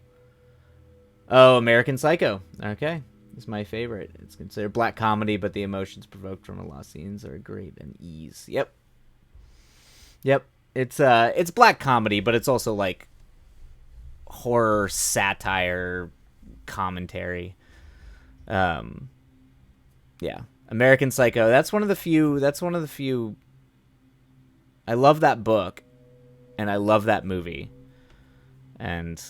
Oh, American Psycho. Okay. It's my favorite. It's considered black comedy, but the emotions provoked from the lost scenes are great and ease. Yep. It's black comedy, but it's also like horror satire commentary. Yeah. American Psycho. That's one of the few. I love that book, and I love that movie, and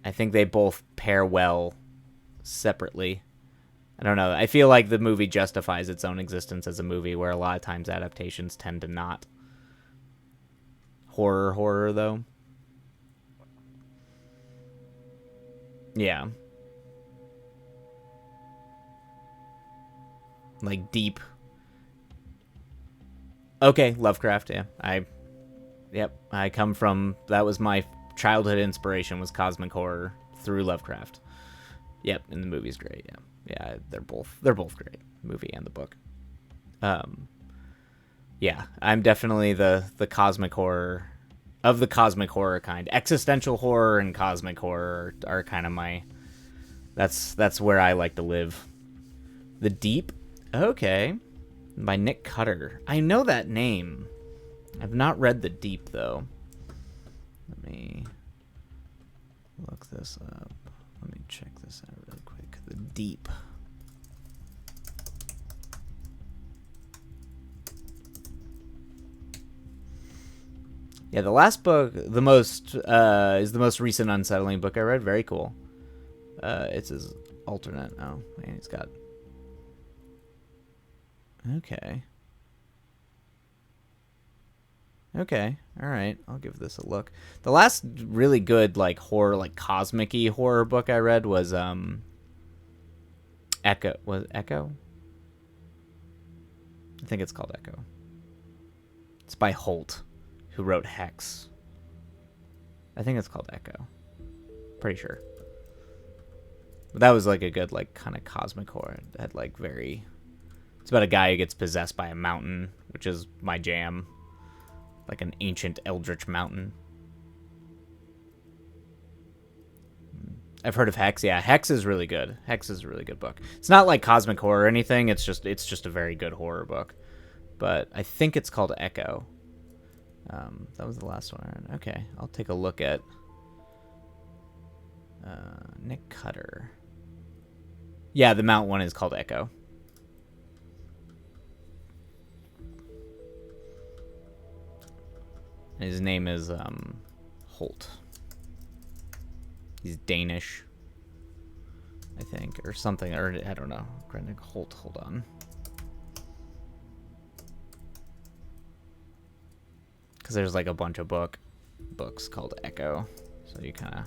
I think they both pair well separately. I don't know. I feel like the movie justifies its own existence as a movie, where a lot of times adaptations tend to not. Horror though. Yeah. Like deep. Okay, Lovecraft, yeah. I come from, that was my childhood inspiration, was cosmic horror through Lovecraft. Yep, and the movie's great. Yeah, they're both great, movie and the book. Yeah, I'm definitely the cosmic horror of the cosmic horror kind. Existential horror and cosmic horror are kind of my. That's where I like to live. The Deep, okay, by Nick Cutter. I know that name. I've not read The Deep though. Let me look this up. Let me check this out really quick. The Deep. Yeah, the last book, is the most recent unsettling book I read. Very cool. It's his alternate. Oh, man, he's got. Okay. All right. I'll give this a look. The last really good like horror, like cosmic-y horror book I read was Echo. Was Echo? I think it's called Echo. It's by Holt, who wrote Hex. I think it's called Echo. Pretty sure. But that was like a good, like, kind of cosmic horror. It had like very... It's about a guy who gets possessed by a mountain, which is my jam. Like an ancient eldritch mountain. I've heard of Hex. Yeah, Hex is really good. Hex is a really good book. It's not like cosmic horror or anything. It's just a very good horror book. But I think it's called Echo. That was the last one I read. Okay, I'll take a look at Nick Cutter. Yeah, the Mount one is called Echo. His name is Holt. He's Danish, I think, or something, or I don't know. Greg Holt, hold on. Because there's like a bunch of books called Echo, so you kind of...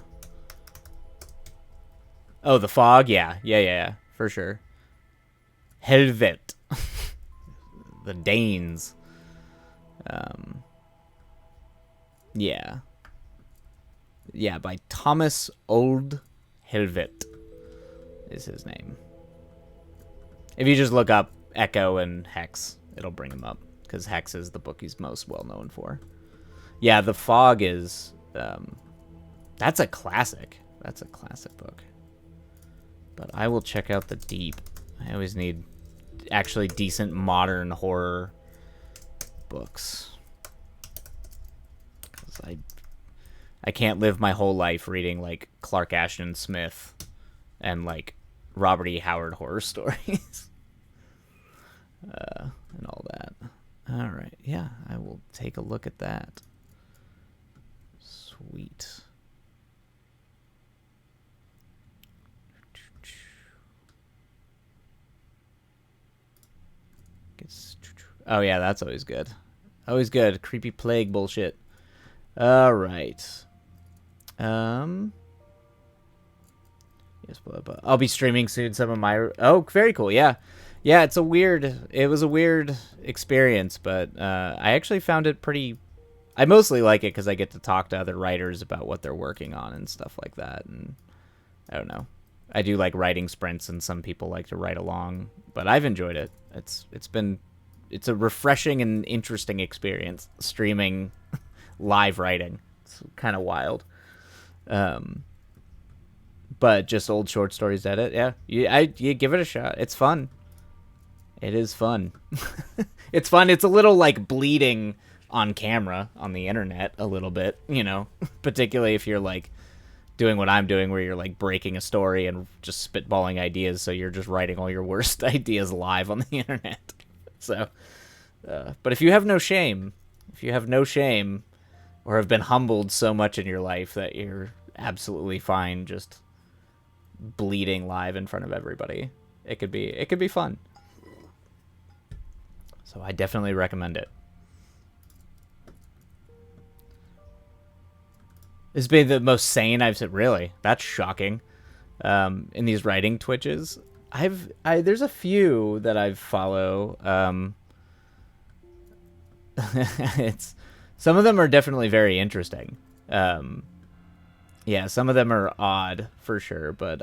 Oh, The Fog? Yeah, for sure. Helvet. The Danes. Yeah. Yeah, by Thomas Old Helvet is his name. If you just look up Echo and Hex, it'll bring him up, because Hex is the book he's most well known for. Yeah, The Fog is... that's a classic. That's a classic book. But I will check out The Deep. I always need actually decent modern horror books. Because I can't live my whole life reading, like, Clark Ashton Smith and, like, Robert E. Howard horror stories. And all that. All right. Yeah, I will take a look at that. Sweet. Oh, yeah, that's always good. Always good. Creepy plague bullshit. All right. Yes, but I'll be streaming soon some of my... Oh, very cool. Yeah. Yeah, it was a weird experience, but I actually found it pretty... I mostly like it because I get to talk to other writers about what they're working on and stuff like that. And I don't know. I do like writing sprints, and some people like to write along, but I've enjoyed it. It's a refreshing and interesting experience, streaming live writing. It's kind of wild. But just old short stories edit. Yeah, you give it a shot. It's fun. It is fun. It's fun. It's a little like bleeding on camera on the internet a little bit, you know, particularly if you're like doing what I'm doing, where you're like breaking a story and just spitballing ideas. So you're just writing all your worst ideas live on the internet. So, but if you have no shame, or have been humbled so much in your life that you're absolutely fine just bleeding live in front of everybody, it could be fun. So I definitely recommend it. It's been the most sane I've said. Really, that's shocking. In these writing Twitches, there's a few that I follow. It's some of them are definitely very interesting. Yeah, some of them are odd for sure, but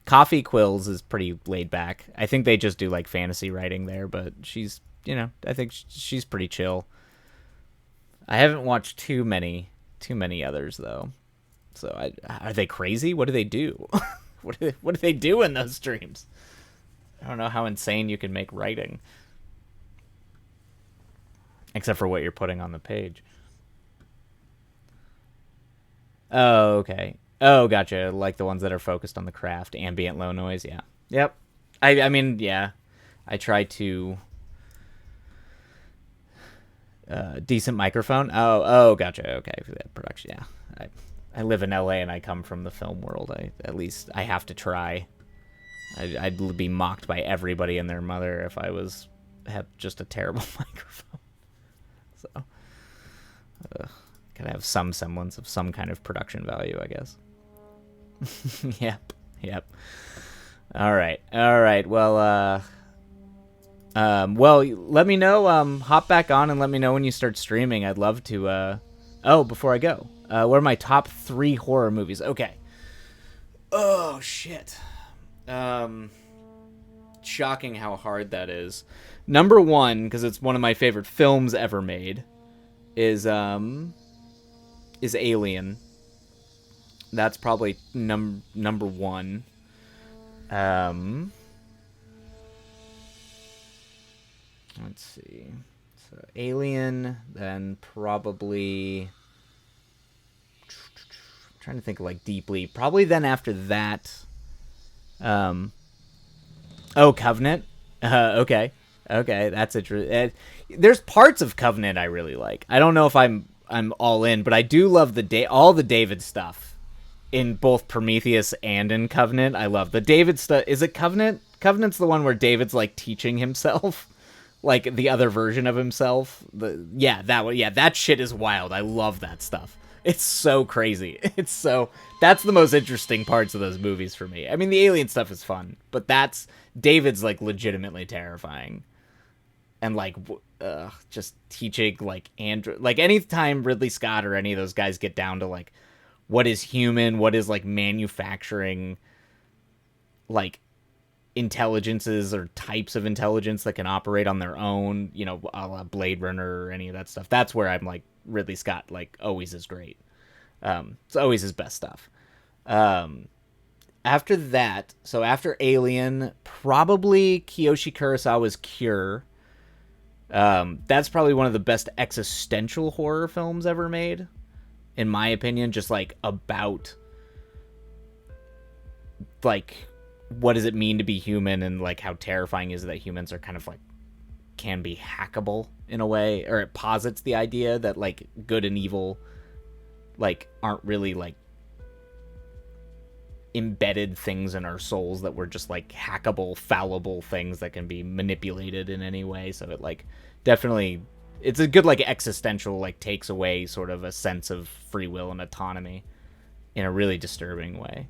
Coffee Quills is pretty laid back. I think they just do like fantasy writing there, but she's, I think she's pretty chill. I haven't watched too many others though. So are they crazy? What do they do? What do they do in those streams? I don't know how insane you can make writing. Except for what you're putting on the page. Oh, okay. Oh, gotcha. Like the ones that are focused on the craft, ambient low noise. Yeah. Yep. I mean, yeah. I try to... decent microphone. Oh, gotcha. Okay, for that production. Yeah. I live in LA and I come from the film world. At least I have to try. I'd be mocked by everybody and their mother if I had just a terrible microphone. So, gotta have some semblance of some kind of production value, I guess. Yep. All right. Well, Well, let me know. Hop back on and let me know when you start streaming. I'd love to. Oh, before I go, what are my top 3 horror movies? Okay. Oh shit. Shocking how hard that is. Number 1, because it's one of my favorite films ever made, is Alien. That's probably number 1. Let's see. So Alien, then probably. I'm trying to think like deeply. Probably then after that. Oh, Covenant. Okay, that's interesting. There's parts of Covenant I really like. I don't know if I'm all in, but I do love all the David stuff in both Prometheus and in Covenant. I love the David stuff. Is it Covenant? Covenant's the one where David's like teaching himself, like the other version of himself. That one. Yeah, that shit is wild. I love that stuff. It's so crazy. That's the most interesting parts of those movies for me. I mean, the alien stuff is fun, but David's like legitimately terrifying. And like, just teaching like Andrew, like anytime Ridley Scott or any of those guys get down to like, what is human, what is like manufacturing, like intelligences or types of intelligence that can operate on their own, a la Blade Runner or any of that stuff. That's where I'm like, Ridley Scott like always is great. It's always his best stuff. After that, so after Alien, probably Kiyoshi Kurosawa's Cure. That's probably one of the best existential horror films ever made, in my opinion. Just like about like what does it mean to be human, and like how terrifying is it that humans are kind of like can be hackable in a way, or it posits the idea that like good and evil like aren't really like embedded things in our souls, that we're just like hackable, fallible things that can be manipulated in any way. So it like definitely, it's a good like existential, like takes away sort of a sense of free will and autonomy in a really disturbing way.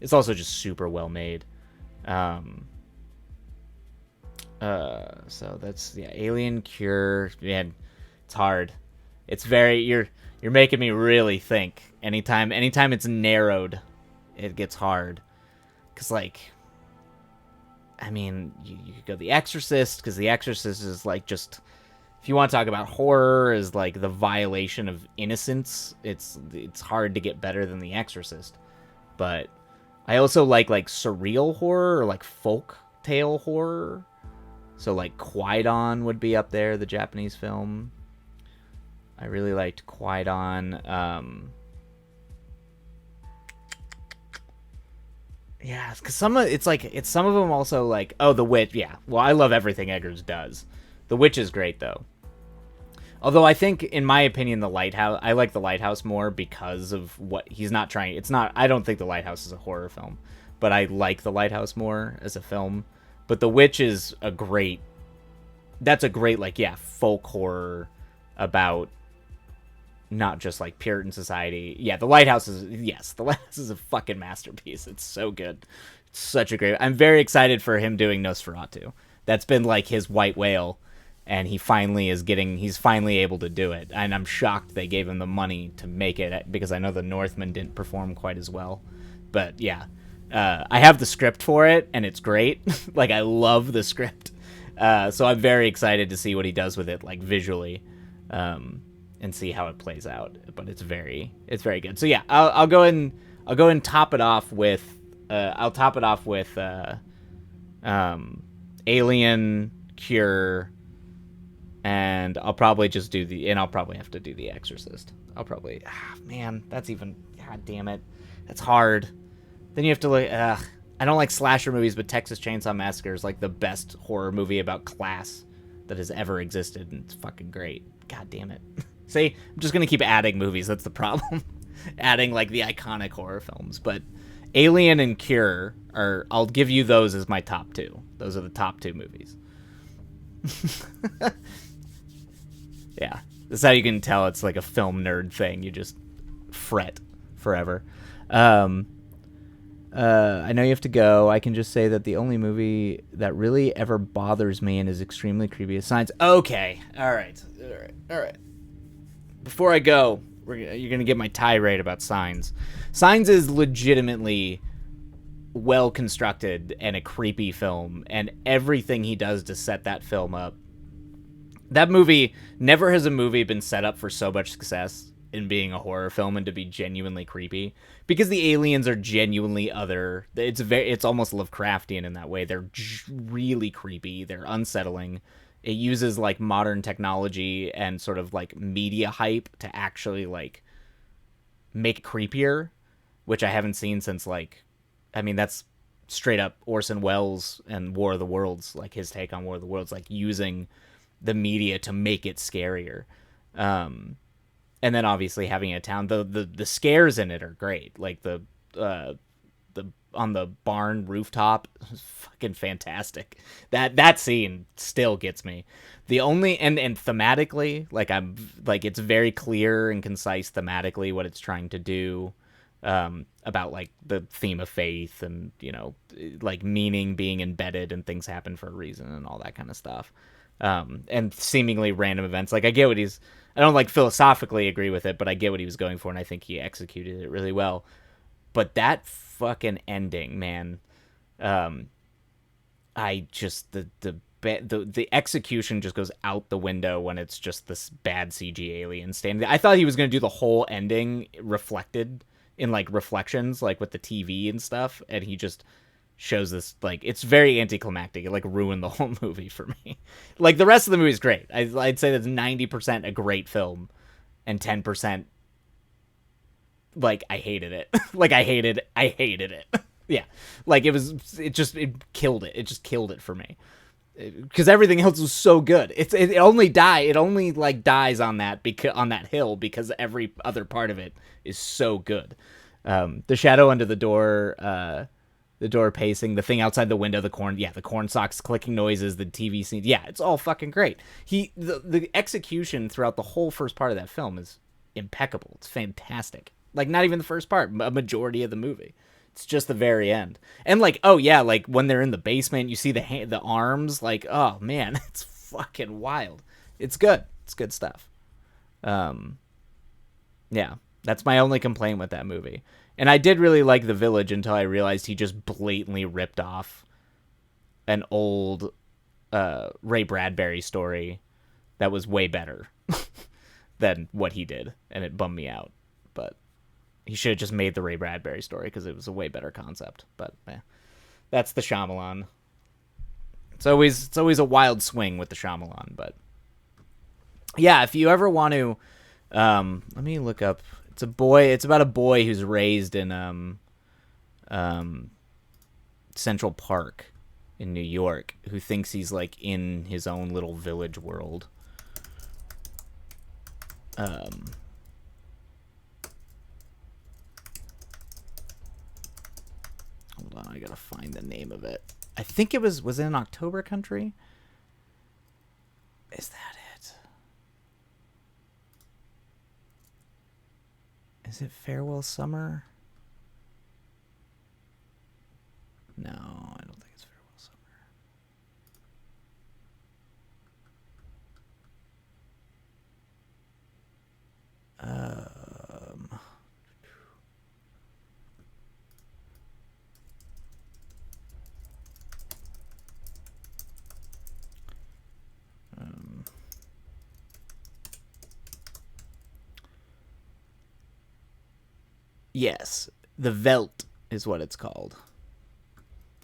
It's also just super well made. So that's Alien, Cure. Man, it's hard. It's very you're making me really think. Anytime it's narrowed, it gets hard. Cause like, I mean, you could go The Exorcist, because The Exorcist is like just, if you want to talk about horror is like the violation of innocence, it's hard to get better than The Exorcist. But I also like surreal horror or like folk tale horror. So like Kwaidan would be up there, the Japanese film. I really liked Kwaidan. Yeah, because some of them also like, oh, The Witch. Yeah, well, I love everything Eggers does. The Witch is great though. Although I think, in my opinion, I like The Lighthouse more because of what he's not trying. I don't think The Lighthouse is a horror film, but I like The Lighthouse more as a film. But The Witch is that's a great like, folk horror about not just like Puritan society. Yeah, The Lighthouse is a fucking masterpiece. It's so good. It's such a great. I'm very excited for him doing Nosferatu. That's been like his white whale, and he's finally able to do it. And I'm shocked they gave him the money to make it, because I know The Northman didn't perform quite as well. But yeah, I have the script for it, and it's great. Like, I love the script. So I'm very excited to see what he does with it, like visually. And see how it plays out, but it's very good. So yeah, I'll go and top it off with Alien, Cure, and I'll probably have to do The Exorcist. God damn it, that's hard. Then you have to look. I don't like slasher movies, but Texas Chainsaw Massacre is like the best horror movie about class that has ever existed, and it's fucking great. God damn it. See, I'm just going to keep adding movies. That's the problem. Adding, like, the iconic horror films. But Alien and Cure I'll give you those as my top 2. Those are the top 2 movies. Yeah. That's how you can tell it's like a film nerd thing. You just fret forever. I know you have to go. I can just say that the only movie that really ever bothers me and is extremely creepy is Signs. Okay. All right. All right. Before I go, you're going to get my tirade about Signs. Signs is legitimately well constructed and a creepy film, and everything he does to set that film up. That movie, never has a movie been set up for so much success in being a horror film and to be genuinely creepy, because the aliens are genuinely other. It's almost Lovecraftian in that way. They're really creepy. They're unsettling. It uses like modern technology and sort of like media hype to actually like make it creepier, which I haven't seen since like, I mean, that's straight up Orson Welles and War of the Worlds, like his take on War of the Worlds, like using the media to make it scarier. And then obviously having a town, the scares in it are great. Like the on the barn rooftop is fucking fantastic. That scene still gets me. The only and thematically, like I'm like it's very clear and concise thematically what it's trying to do. About like the theme of faith and, you know, like meaning being embedded and things happen for a reason and all that kind of stuff. And seemingly random events. Like I don't like philosophically agree with it, but I get what he was going for, and I think he executed it really well. But that fucking ending, man, I just the execution just goes out the window when it's just this bad CG alien standing there. I thought he was gonna do the whole ending reflected in like reflections, like with the TV and stuff, and he just shows this, like, it's very anticlimactic. It like ruined the whole movie for me. Like the rest of the movie is great. I'd say that's 90% a great film and 10% like I hated it. Like I hated it. Yeah, like it killed it. It just killed it for me, because everything else was so good. It only like dies on that hill because every other part of it is so good. The shadow under the door, the door pacing, the thing outside the window, the corn socks clicking noises, the TV scene. Yeah, it's all fucking great. The execution throughout the whole first part of that film is impeccable. It's fantastic. Like not even the first part, a majority of the movie. It's just the very end. And like, oh yeah, like when they're in the basement, you see the arms, like, oh man, it's fucking wild. It's good. It's good stuff. Yeah, that's my only complaint with that movie. And I did really like The Village until I realized he just blatantly ripped off an old Ray Bradbury story that was way better than what he did, and it bummed me out. But he should have just made the Ray Bradbury story because it was a way better concept. But that's the Shyamalan. It's always a wild swing with the Shyamalan. But yeah, if you ever want to, let me look up. It's about a boy who's raised in Central Park in New York, who thinks he's like in his own little village world. Hold on, I gotta find the name of it. I think it was it in October Country? Is that it? Is it Farewell Summer? No, I don't think it's Farewell Summer. Yes, The Veldt is what it's called.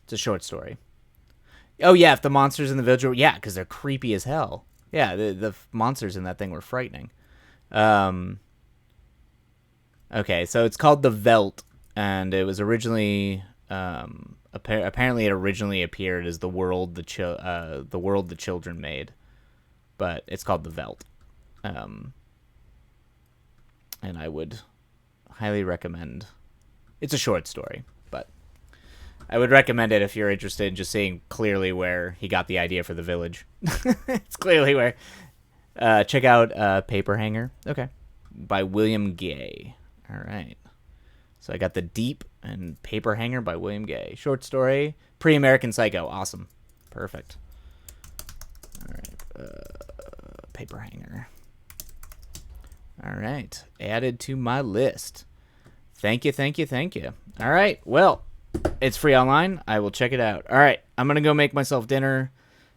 It's a short story. Oh yeah, if the monsters in the village, yeah, because they're creepy as hell. Yeah, the monsters in that thing were frightening. Okay, so it's called The Veldt, and it was originally apparently it originally appeared as the world the children made, but it's called The Veldt. And I would highly recommend. It's a short story, but I would recommend it if you're interested in just seeing clearly where he got the idea for the village. It's clearly where. Check out Paper Hanger. Okay, by William Gay. All right. So I got The Deep and Paper Hanger by William Gay. Short story, pre-American Psycho. Awesome. Perfect. All right. Paper Hanger. All right. Added to my list. Thank you, thank you, thank you. All right. Well, it's free online. I will check it out. All right. I'm going to go make myself dinner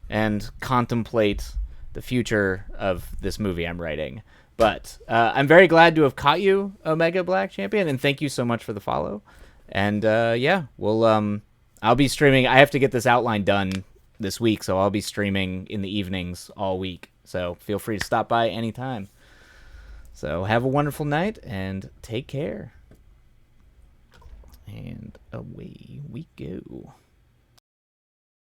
and contemplate the future of this movie I'm writing. But I'm very glad to have caught you, Omega Black Champion, and thank you so much for the follow. And yeah, I'll be streaming. I have to get this outline done this week, so I'll be streaming in the evenings all week. So feel free to stop by anytime. So have a wonderful night and take care. And away we go.